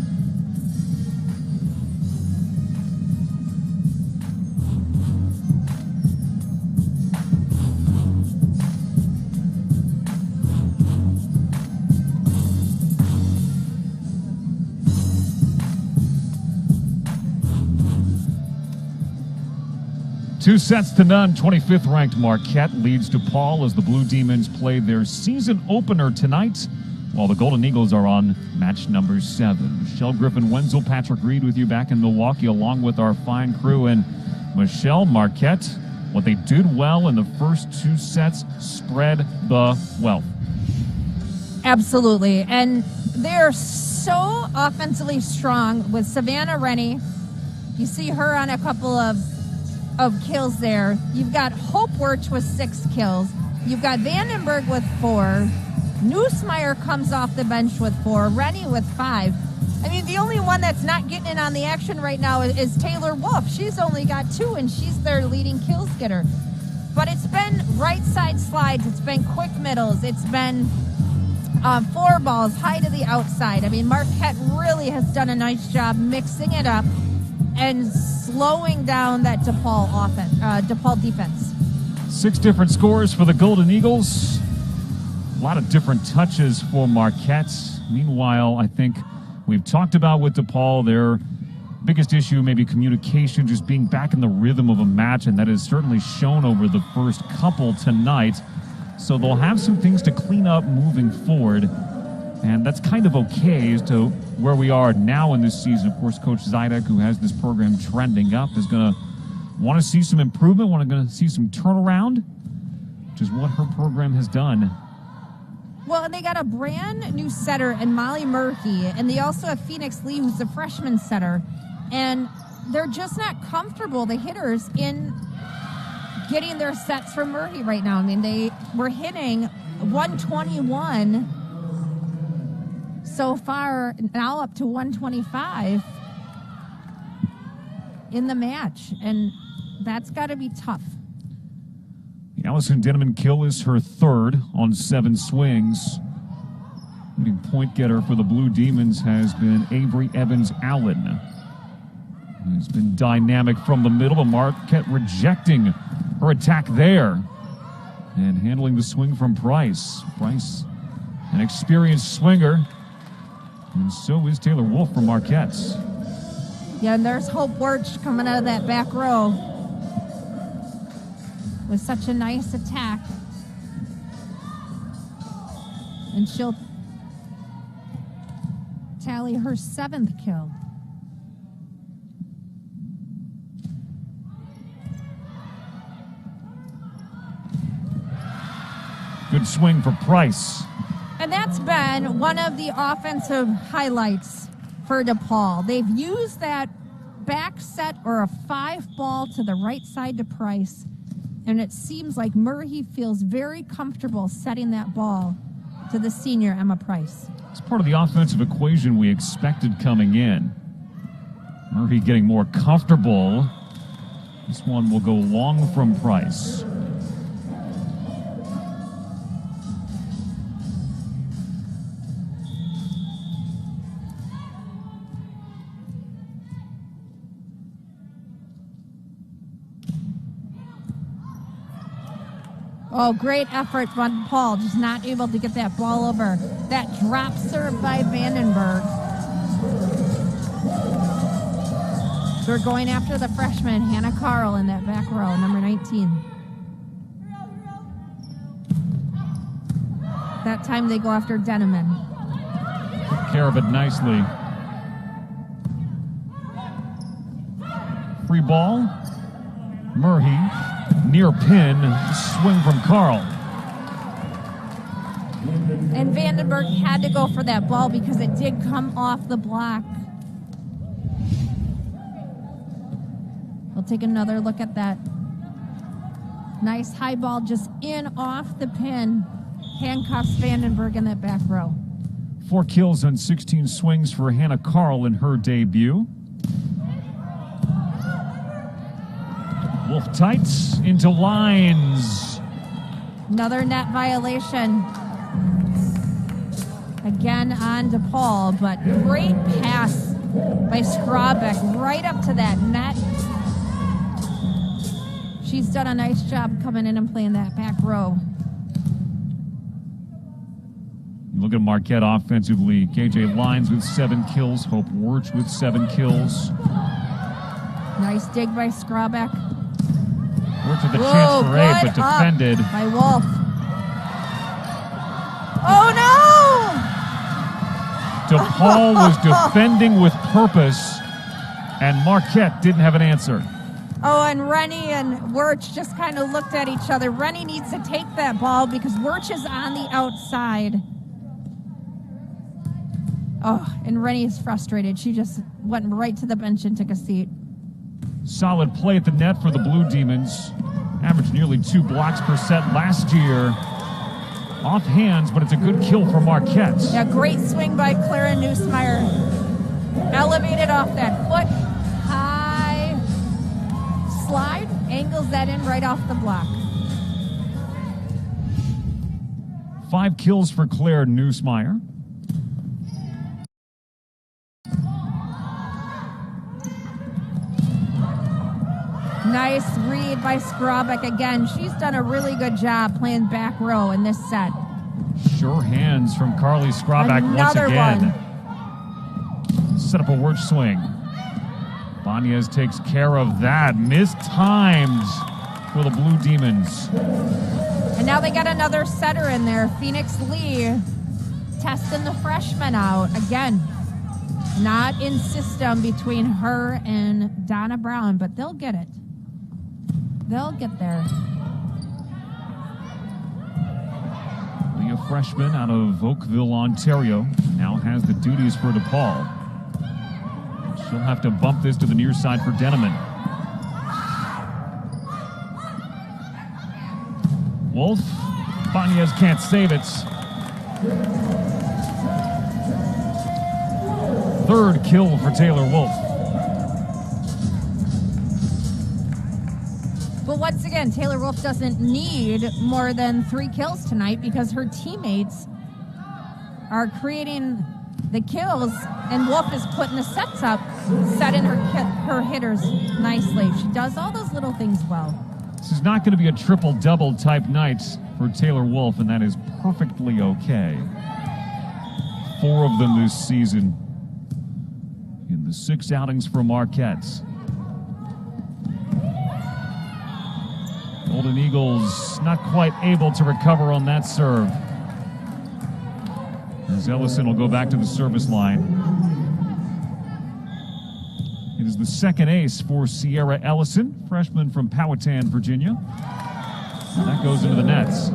Speaker 2: Two sets to none, 25th ranked Marquette leads DePaul as the Blue Demons play their season opener tonight, while the Golden Eagles are on match number 7. Michelle Griffin-Wenzel, Patrick Reed with you back in Milwaukee along with our fine crew. And Michelle, Marquette, what they did well in the first 2 sets, spread the wealth.
Speaker 1: Absolutely. And they're so offensively strong with Savannah Rennie. You see her on a couple of kills there. You've got Hope Wirch with 6 kills. You've got Vandenberg with 4. Neusmeyer comes off the bench with 4. Rennie with 5. I mean, the only one that's not getting in on the action right now is Taylor Wolf. She's only got 2, and she's their leading kills getter. But it's been right side slides. It's been quick middles. It's been 4 balls, high to the outside. I mean, Marquette really has done a nice job mixing it up and slowing down that DePaul defense.
Speaker 2: 6 different scores for the Golden Eagles. A lot of different touches for Marquette. Meanwhile, I think we've talked about with DePaul, their biggest issue maybe communication, just being back in the rhythm of a match, and that has certainly shown over the first couple tonight. So they'll have some things to clean up moving forward. And that's kind of okay as to where we are now in this season. Of course, Coach Zidek, who has this program trending up, is going to want to see some improvement, want to see some turnaround, which is what her program has done.
Speaker 1: Well, and they got a brand new setter in Molly Murphy, and they also have Phoenix Lee, who's a freshman setter. And they're just not comfortable, the hitters, in getting their sets from Murphy right now. I mean, they were hitting 121 so far, now up to 125 in the match, and that's got to be tough.
Speaker 2: The Allison Denneman kill is her 3rd on 7 swings. Leading point getter for the Blue Demons has been Avery Evans-Allen, who's been dynamic from the middle, but Marquette rejecting her attack there and handling the swing from Price. Price, an experienced swinger. And so is Taylor Wolf from Marquette.
Speaker 1: Yeah, and there's Hope Wirch coming out of that back row with such a nice attack. And she'll tally her 7th kill.
Speaker 2: Good swing for Price.
Speaker 1: And that's been one of the offensive highlights for DePaul. They've used that back set or a 5-ball to the right side to Price. And it seems like Murray feels very comfortable setting that ball to the senior Emma Price.
Speaker 2: It's part of the offensive equation we expected coming in. Murray getting more comfortable. This one will go long from Price.
Speaker 1: Oh, great effort from Paul, just not able to get that ball over. That drop serve by Vandenberg. So we're going after the freshman, Hannah Carl, in that back row, number 19. That time they go after Deneman.
Speaker 2: Took care of it nicely. Free ball. Murray. Near pin, swing from Carl.
Speaker 1: And Vandenberg had to go for that ball because it did come off the block. We'll take another look at that. Nice high ball just in off the pin. Handcuffs Vandenberg in that back row.
Speaker 2: 4 kills on 16 swings for Hannah Carl in her debut. Wolf tights into lines.
Speaker 1: Another net violation. Again on DePaul, but great pass by Skrabek right up to that net. She's done a nice job coming in and playing that back row.
Speaker 2: Look at Marquette offensively. KJ Lyons with 7 kills. Hope Wirtz with 7 kills.
Speaker 1: Nice dig by Skrabek.
Speaker 2: Wirtz with a chance for 8, but defended.
Speaker 1: By Wolf. Oh, no!
Speaker 2: DePaul was defending with purpose, and Marquette didn't have an answer.
Speaker 1: Oh, and Rennie and Wirtz just kind of looked at each other. Rennie needs to take that ball because Wirtz is on the outside. Oh, and Rennie is frustrated. She just went right to the bench and took a seat.
Speaker 2: Solid play at the net for the Blue Demons. Averaged nearly 2 blocks per set last year. Off hands, but it's a good kill for Marquette.
Speaker 1: Yeah, great swing by Clara Nussmeier. Elevated off that foot. High slide. Angles that in right off the block.
Speaker 2: 5 kills for Claire Nussmeier.
Speaker 1: Nice read by Skrabek again. She's done a really good job playing back row in this set.
Speaker 2: Sure hands from Carly Skrabek once again. Set up a Wirtz swing. Banez takes care of that. Mistimed for the Blue Demons.
Speaker 1: And now they got another setter in there. Phoenix Lee testing the freshman out. Again, not in system between her and Donna Brown, but they'll get it. They'll get there.
Speaker 2: Lee, a freshman out of Oakville, Ontario, now has the duties for DePaul. She'll have to bump this to the near side for Deneman. Wolf. Banez can't save it. Third kill for Taylor Wolf.
Speaker 1: But once again, Taylor Wolf doesn't need more than 3 kills tonight because her teammates are creating the kills, and Wolf is putting the sets up, setting her hitters nicely. She does all those little things well.
Speaker 2: This is not going to be a triple-double type night for Taylor Wolf, and that is perfectly okay. 4 of them this season in the 6 outings for Marquette. Golden Eagles not quite able to recover on that serve. As Ellison will go back to the service line. It is the second ace for Sierra Ellison, freshman from Powhatan, Virginia. And that goes into the nets.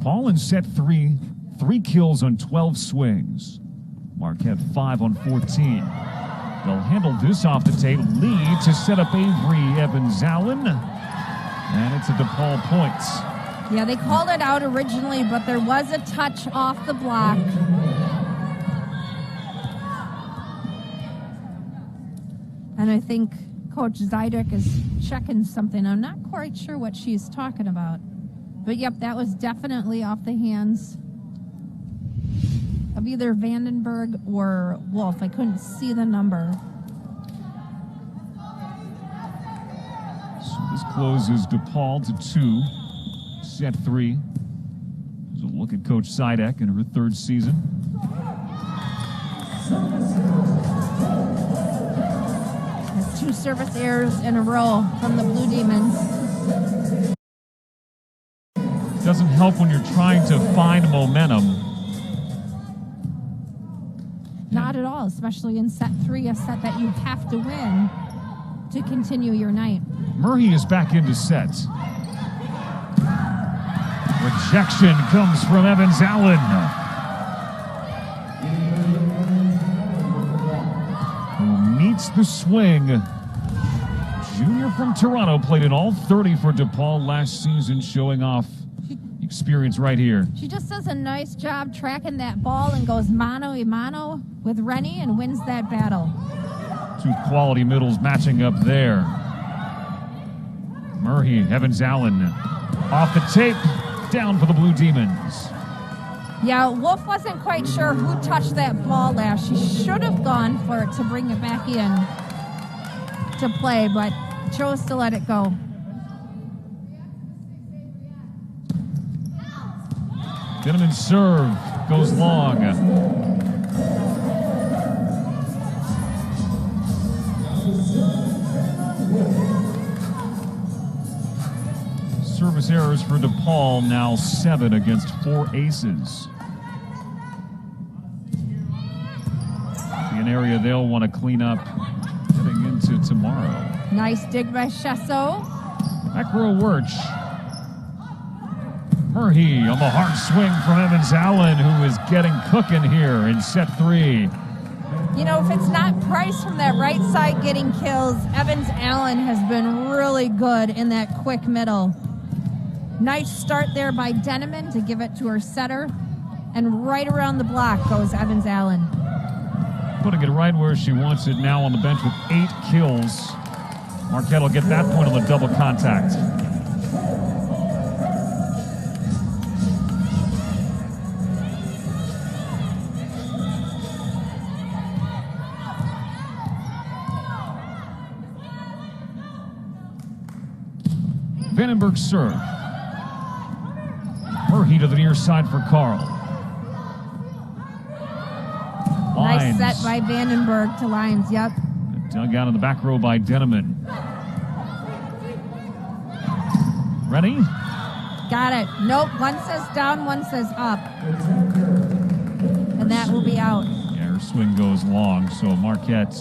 Speaker 2: DePaul in set 3, 3 kills on 12 swings. Marquette 5 on 14. They'll handle this off the tape. Lee to set up Avery Evans-Allen. And it's a DePaul point.
Speaker 1: Yeah, they called it out originally, but there was a touch off the block. And I think Coach Zidek is checking something. I'm not quite sure what she's talking about. But, yep, that was definitely off the hands of either Vandenberg or Wolf. I couldn't see the number.
Speaker 2: So this closes DePaul to 2. Set 3. Here's a look at Coach Zidek in her 3rd season.
Speaker 1: Has 2 service errors in a row from the Blue Demons.
Speaker 2: Doesn't help when you're trying to find momentum.
Speaker 1: Not at all, especially in set 3, a set that you have to win to continue your night.
Speaker 2: Murray is back into set. Rejection comes from Evans-Allen, who meets the swing. Junior from Toronto played in all 30 for DePaul last season, showing off experience right here.
Speaker 1: She just does a nice job tracking that ball and goes mano-a-mano with Rennie and wins that battle.
Speaker 2: 2 quality middles matching up there. Murray, Evans-Allen off the tape. Down for the Blue Demons.
Speaker 1: Yeah, Wolf wasn't quite sure who touched that ball last. She should have gone for it to bring it back in to play, but chose to let it go.
Speaker 2: Dinneman's serve goes long. Service errors for DePaul, now 7 against 4 aces. Be an area they'll want to clean up heading into tomorrow.
Speaker 1: Nice dig by Chesso.
Speaker 2: Back row Wirch. Murray on the hard swing from Evans-Allen, who is getting cooking here in set 3.
Speaker 1: You know, if it's not Price from that right side getting kills, Evans-Allen has been really good in that quick middle. Nice start there by Denneman to give it to her setter. And right around the block goes Evans-Allen.
Speaker 2: Putting it right where she wants it now on the bench with 8 kills. Marquette will get that point on the double contact. Vandenberg serve. Murray to the near side for Carl.
Speaker 1: Nice set by Vandenberg to Lyons, yep.
Speaker 2: Dug out in the back row by Denneman. Ready?
Speaker 1: Got it. Nope, one says down, one says up. And that will be out.
Speaker 2: Yeah, her swing goes long, so Marquette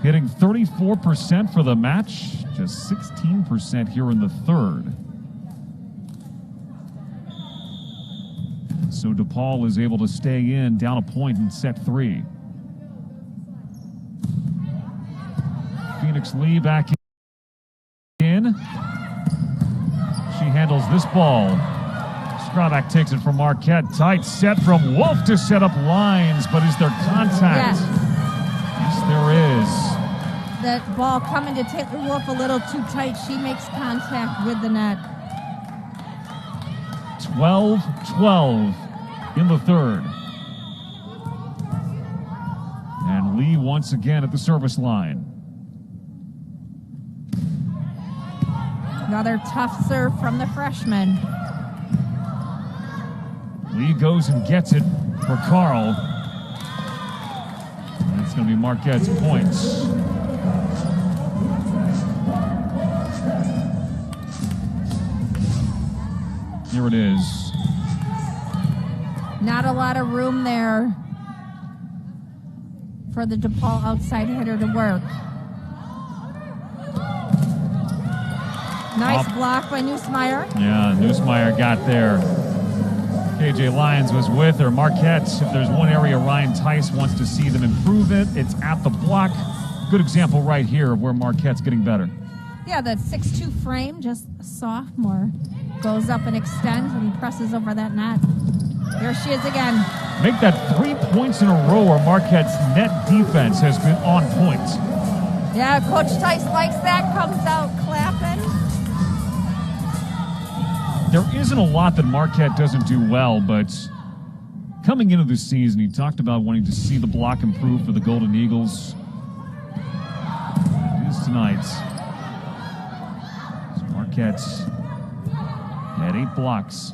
Speaker 2: hitting 34% for the match, just 16% here in the 3rd. So DePaul is able to stay in, down a point in set 3. Phoenix Lee back in. She handles this ball. Strabak takes it from Marquette. Tight set from Wolf to set up Lyons, but is there contact? Yes, there is.
Speaker 1: That ball coming to Taylor Wolf a little too tight. She makes contact with the net.
Speaker 2: 12-12 in the 3rd. And Lee once again at the service line.
Speaker 1: Another tough serve from the freshman.
Speaker 2: Lee goes and gets it for Carl. And it's going to be Marquette's points. Here it is.
Speaker 1: Not a lot of room there for the DePaul outside hitter to work. Nice block by Neusmeyer.
Speaker 2: Yeah, Neusmeyer got there. KJ Lyons was with her. Marquette, if there's one area Ryan Tice wants to see them improve it, it's at the block. Good example right here of where Marquette's getting better.
Speaker 1: Yeah, that 6'2" frame, just a sophomore. Goes up and extends and presses over that net. There she is again.
Speaker 2: Make that 3 points in a row where Marquette's net defense has been on point.
Speaker 1: Yeah, Coach Tice likes that. Comes out clapping.
Speaker 2: There isn't a lot that Marquette doesn't do well, but coming into the season, he talked about wanting to see the block improve for the Golden Eagles. It is tonight. So Marquette had 8 blocks.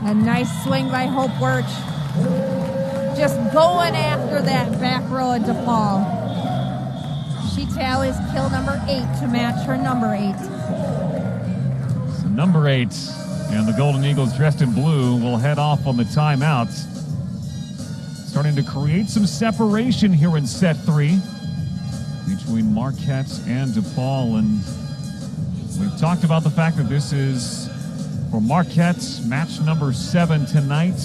Speaker 1: A nice swing by Hope Wirch. Just going after that back row of DePaul. She tallies kill number 8 to match her number 8.
Speaker 2: So number 8 and the Golden Eagles dressed in blue will head off on the timeout. Starting to create some separation here in set 3 between Marquette and DePaul. And we've talked about the fact that this is for Marquette match number 7 tonight,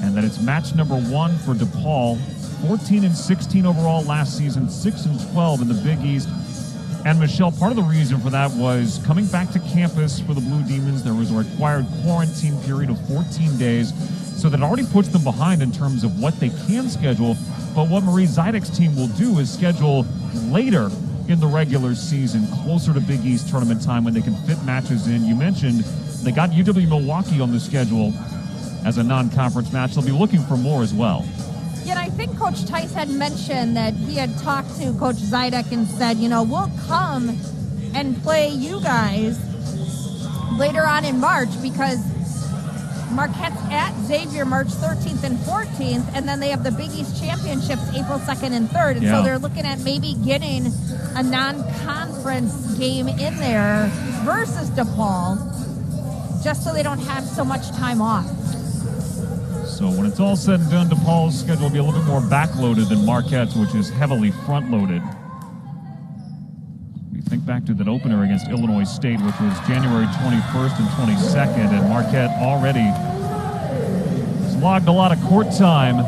Speaker 2: and that it's match number 1 for DePaul. 14-16 overall last season, 6-12 in the Big East. And Michelle, part of the reason for that was coming back to campus for the Blue Demons. There was a required quarantine period of 14 days, so that already puts them behind in terms of what they can schedule. But what Marie Zidek's team will do is schedule later in the regular season, closer to Big East tournament time when they can fit matches in. You mentioned they got UW-Milwaukee on the schedule as a non-conference match. They'll be looking for more as well.
Speaker 1: Yeah, and I think Coach Tice had mentioned that he had talked to Coach Zidek and said, you know, we'll come and play you guys later on in March, because Marquette's at Xavier March 13th and 14th, and then they have the Big East Championships April 2nd and 3rd. And so they're looking at maybe getting a non-conference game in there versus DePaul, just so they don't have so much time off.
Speaker 2: So when it's all said and done, DePaul's schedule will be a little bit more backloaded than Marquette's, which is heavily front-loaded. We think back to that opener against Illinois State, which was January 21st and 22nd, and Marquette already has logged a lot of court time,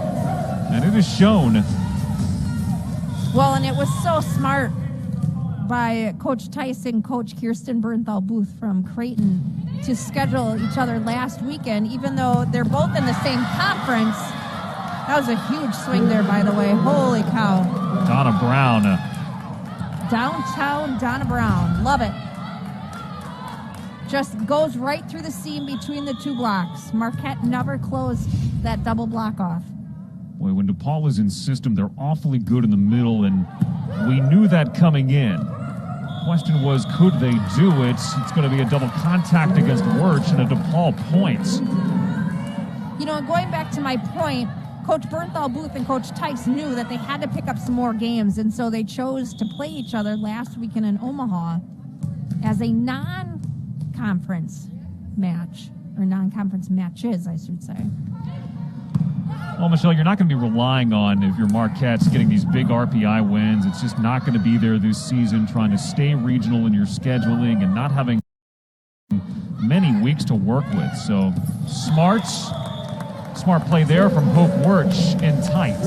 Speaker 2: and it is shown.
Speaker 1: Well, and it was so smart by Coach Tice and Coach Kirsten Bernthal Booth from Creighton to schedule each other last weekend, even though they're both in the same conference. That was a huge swing there, by the way. Holy cow.
Speaker 2: Donna Brown.
Speaker 1: Downtown Donna Brown. Love it. Just goes right through the seam between the 2 blocks. Marquette never closed that double block off.
Speaker 2: Boy, when DePaul is in system, they're awfully good in the middle, and we knew that coming in. Question was, could they do it? It's going to be a double contact against Wirch and a DePaul point.
Speaker 1: You know, going back to my point, Coach Bernthal Booth and Coach Tice knew that they had to pick up some more games, and so they chose to play each other last weekend in Omaha as a non-conference match, or non-conference matches, I should say.
Speaker 2: Well, Michelle, you're not going to be relying on, if you're Marquette's, getting these big RPI wins. It's just not going to be there this season, trying to stay regional in your scheduling and not having many weeks to work with. So smart play there from Hope Wirch in tight.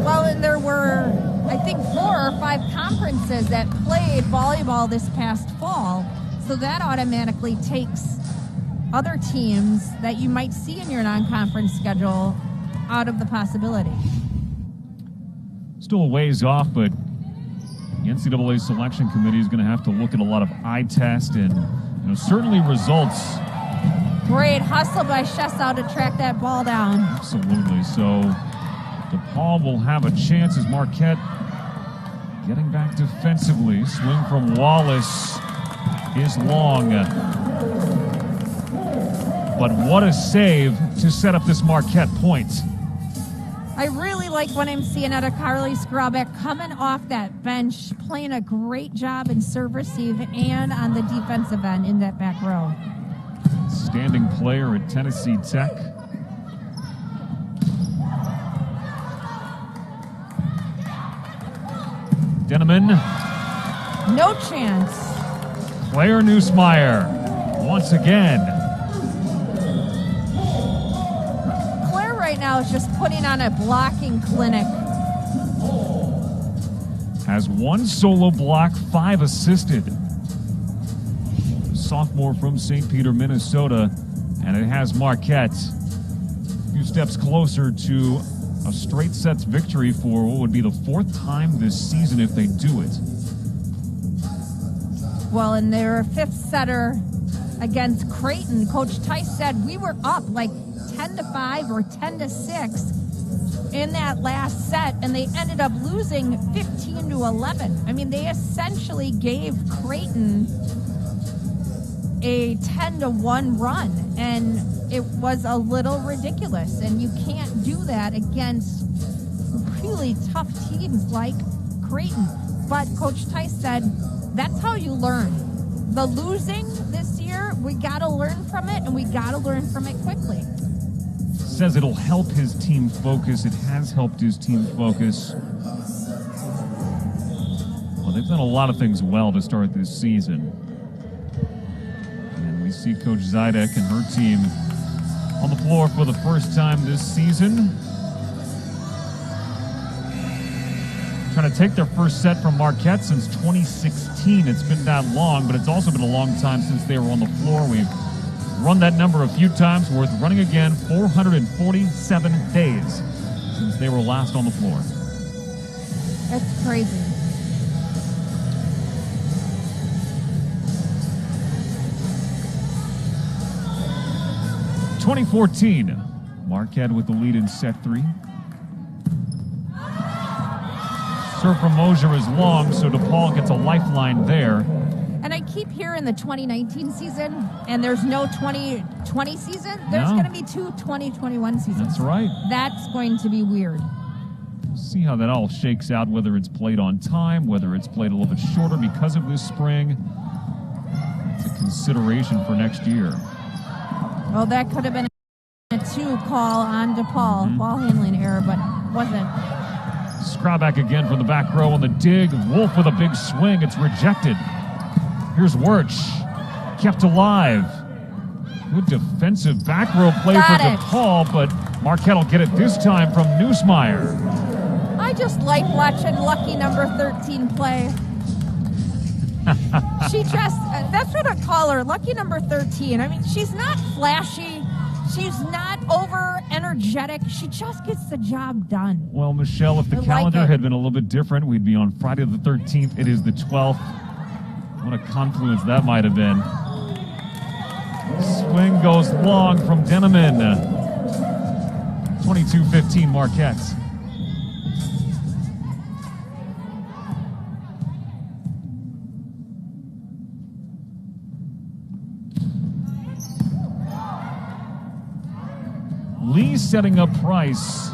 Speaker 1: Well, and there were, I think, 4 or 5 conferences that played volleyball this past fall. So that automatically takes other teams that you might see in your non-conference schedule out of the possibility.
Speaker 2: Still a ways off, but the NCAA selection committee is going to have to look at a lot of eye tests and certainly results.
Speaker 1: Great hustle by Shesau to track that ball down.
Speaker 2: Absolutely. So DePaul will have a chance as Marquette getting back defensively. Swing from Wallace is long. But what a save to set up this Marquette point.
Speaker 1: I really like what I'm seeing out of Carly Skrabek coming off that bench, playing a great job in serve receive and on the defensive end in that back row.
Speaker 2: Standing player at Tennessee Tech. Denneman.
Speaker 1: No chance.
Speaker 2: Claire Nussmeier once again.
Speaker 1: Claire right now is just putting on a blocking clinic.
Speaker 2: Has 1 solo block, 5 assisted. Sophomore from St. Peter, Minnesota. And it has Marquette a few steps closer to a straight sets victory for what would be the 4th time this season if they do it.
Speaker 1: Well, in their 5th setter against Creighton, Coach Tice said we were up like 10-5 or 10-6 in that last set, and they ended up losing 15-11. I mean, they essentially gave Creighton a 10-1 run, and it was a little ridiculous. And you can't do that against really tough teams like Creighton. But Coach Tice said, that's how you learn. The losing this year, we got to learn from it, and we got to learn from it quickly.
Speaker 2: Says it'll help his team focus. It has helped his team focus. Well, they've done a lot of things well to start this season. And we see Coach Zidek and her team on the floor for the first time this season. Trying to take their first set from Marquette since 2016. It's been that long, but it's also been a long time since they were on the floor. We've run that number a few times, worth running again, 447 days since they were last on the floor.
Speaker 1: That's crazy.
Speaker 2: (2014) Marquette with the lead in set 3. Serve from Mosier is long, so DePaul gets a lifeline there.
Speaker 1: And I keep hearing the 2019 season, and there's no 2020 season. There's going to be 2 2021 seasons.
Speaker 2: That's right.
Speaker 1: That's going to be weird.
Speaker 2: See how that all shakes out, whether it's played on time, whether it's played a little bit shorter because of this spring. It's a consideration for next year.
Speaker 1: Well, that could have been a 2 call on DePaul. Ball handling error, but wasn't.
Speaker 2: Skrabak again from the back row on the dig. Wolf with a big swing. It's rejected. Here's Wirch. Kept alive. Good defensive back row play for DePaul, but Marquette will get it this time from Nussmeier.
Speaker 1: I just like watching lucky number 13 play. That's what I call her, lucky number 13. I mean, she's not flashy. She's not over energetic. She just gets the job done.
Speaker 2: Well, Michelle, if the calendar had been a little bit different, we'd be on Friday the 13th. It is the 12th. What a confluence that might have been. Swing goes long from Denneman. 22-15 Marquette. Lee setting up Price.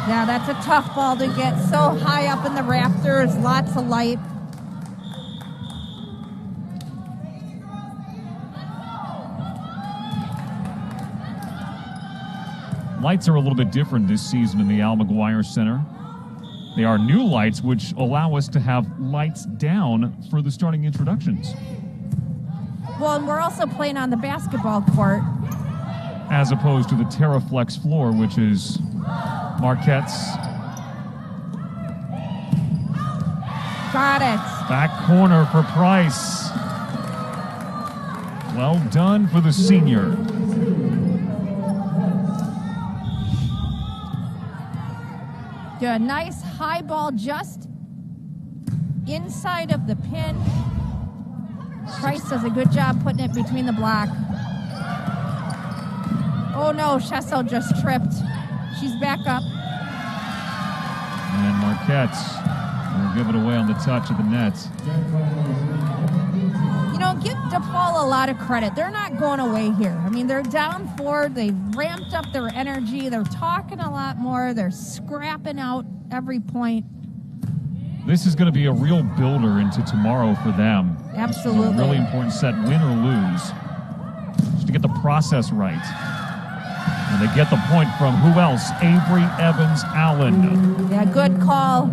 Speaker 1: Yeah, that's a tough ball to get so high up in the rafters. Lots of light.
Speaker 2: Lights are a little bit different this season in the Al McGuire Center. They are new lights, which allow us to have lights down for the starting introductions.
Speaker 1: Well, and we're also playing on the basketball court.
Speaker 2: As opposed to the TerraFlex floor, which is Marquette's.
Speaker 1: Got it.
Speaker 2: Back corner for Price. Well done for the senior.
Speaker 1: A nice high ball just inside of the pin. Price does a good job putting it between the block. Oh no, Chessel just tripped. She's back up.
Speaker 2: And Marquette will give it away on the touch of the net.
Speaker 1: You know, give DePaul a lot of credit. They're not going away here. I mean, they're down 4. They've ramped up their energy. They're talking a lot more. They're scrapping out every point.
Speaker 2: This is going to be a real builder into tomorrow for them.
Speaker 1: Absolutely.
Speaker 2: A really important set, win or lose, just to get the process right. And they get the point from who else? Avery Evans-Allen.
Speaker 1: Yeah, good call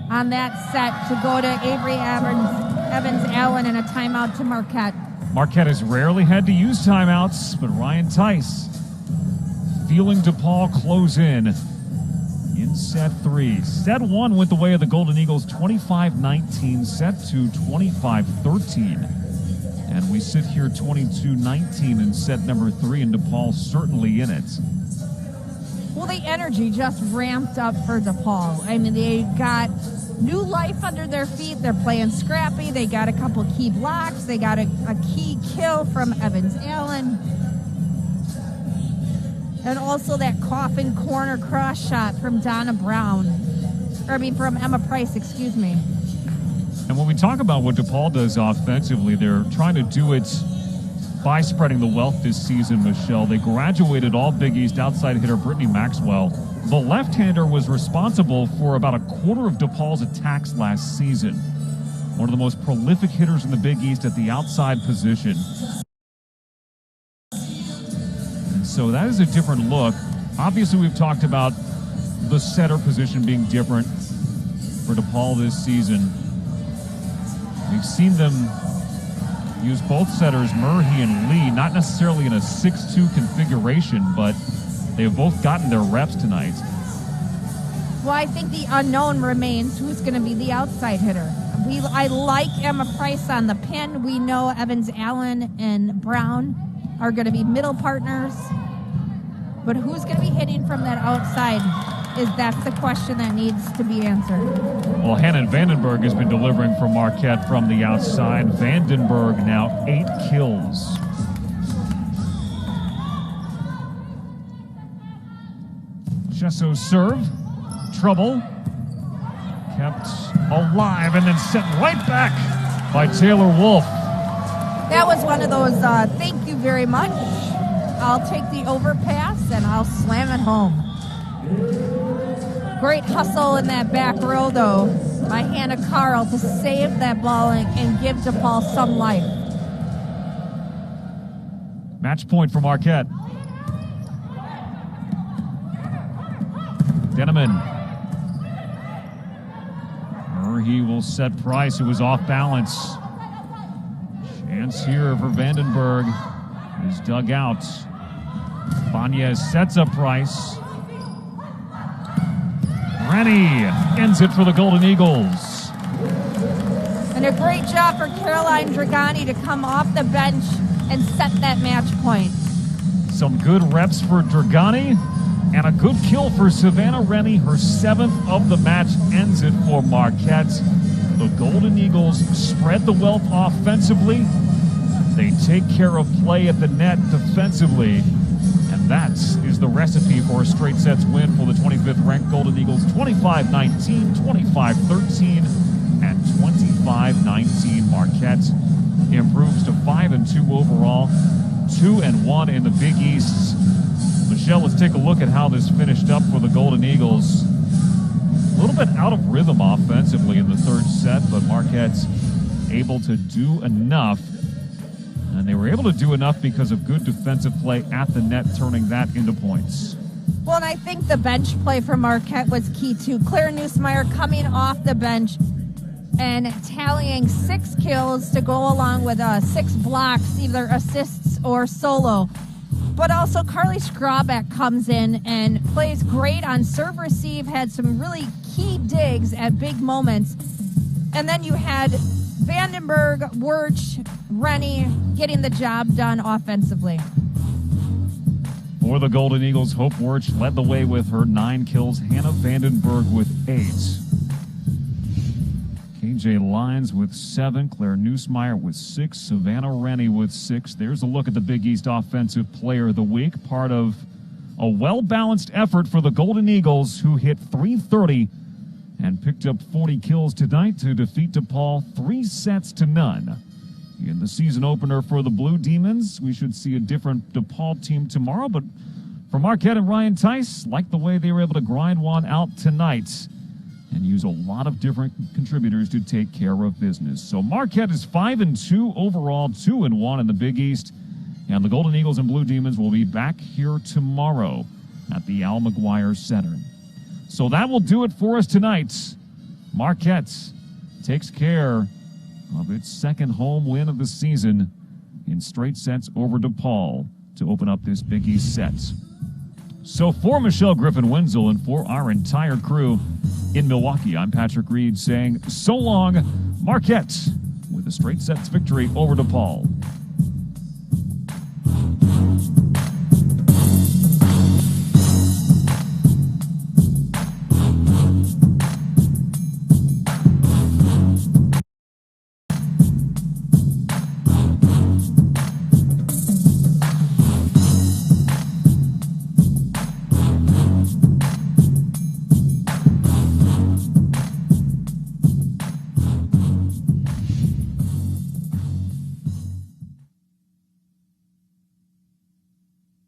Speaker 1: on that set to go to Avery Evans-Allen and a timeout to Marquette.
Speaker 2: Marquette has rarely had to use timeouts, but Ryan Tice feeling DePaul close in set 3. Set 1 went the way of the Golden Eagles, 25-19. Set 2, 25-13. And we sit here 22-19 in set number 3, and DePaul certainly in it.
Speaker 1: Well, the energy just ramped up for DePaul. I mean, they got new life under their feet. They're playing scrappy. They got a couple key blocks. They got a key kill from Evans-Allen. And also that coffin corner cross shot from from Emma Price, excuse me.
Speaker 2: And when we talk about what DePaul does offensively, they're trying to do it by spreading the wealth this season, Michelle. They graduated all Big East outside hitter Brittany Maxwell. The left-hander was responsible for about a quarter of DePaul's attacks last season. One of the most prolific hitters in the Big East at the outside position. And so that is a different look. Obviously, we've talked about the setter position being different for DePaul this season. We've seen them use both setters, Murray and Lee, not necessarily in a 6-2 configuration, but they have both gotten their reps tonight.
Speaker 1: Well, I think the unknown remains who's going to be the outside hitter. I like Emma Price on the pin. We know Evans-Allen and Brown are going to be middle partners. But who's going to be hitting from that outside? That's the question that needs to be answered.
Speaker 2: Well, Hannon Vandenberg has been delivering for Marquette from the outside. Vandenberg now 8 kills. Chesso's serve. Trouble. Kept alive and then sent right back by Taylor Wolf.
Speaker 1: That was one of those, thank you very much. I'll take the overpass and I'll slam it home. Great hustle in that back row, though, by Hannah Carl to save that ball and give DePaul some life.
Speaker 2: Match point for Marquette. Denneman. He will set Price, who was off balance. Chance here for Vandenberg. Is dug out. Banez sets up Price. Rennie ends it for the Golden Eagles.
Speaker 1: And a great job for Caroline Dragani to come off the bench and set that match point.
Speaker 2: Some good reps for Dragani and a good kill for Savannah Rennie. Her 7th of the match ends it for Marquette. The Golden Eagles spread the wealth offensively. They take care of play at the net defensively. And that is the recipe for a straight sets win for the 25th ranked Golden Eagles. 25-19, 25-13, and 25-19. Marquette improves to 5-2 overall, 2-1 in the Big East. Michelle, let's take a look at how this finished up for the Golden Eagles. A little bit out of rhythm offensively in the third set, but Marquette's able to do enough. And they were able to do enough because of good defensive play at the net, turning that into points.
Speaker 1: Well, and I think the bench play for Marquette was key, too. Claire Nussmeier coming off the bench and tallying 6 kills to go along with 6 blocks, either assists or solo. But also Carly Skrabak comes in and plays great on serve receive, had some really key digs at big moments. And then you had Vandenberg, Wirch, Rennie getting the job done offensively.
Speaker 2: For the Golden Eagles, Hope Wirch led the way with her 9 kills. Hannah Vandenberg with 8. KJ Lyons with 7. Claire Nussmeier with 6. Savannah Rennie with 6. There's a look at the Big East Offensive Player of the Week. Part of a well-balanced effort for the Golden Eagles, who hit .330 and picked up 40 kills tonight to defeat DePaul 3-0. In the season opener for the Blue Demons, we should see a different DePaul team tomorrow. But for Marquette and Ryan Tice, like the way they were able to grind one out tonight and use a lot of different contributors to take care of business. So Marquette is 5-2 overall, 2-1 in the Big East. And the Golden Eagles and Blue Demons will be back here tomorrow at the Al McGuire Center. So that will do it for us tonight. Marquette takes care of its second home win of the season in straight sets over DePaul to open up this Big East set. So for Michelle Griffin-Wenzel and for our entire crew in Milwaukee, I'm Patrick Reed saying so long, Marquette, with a straight sets victory over DePaul.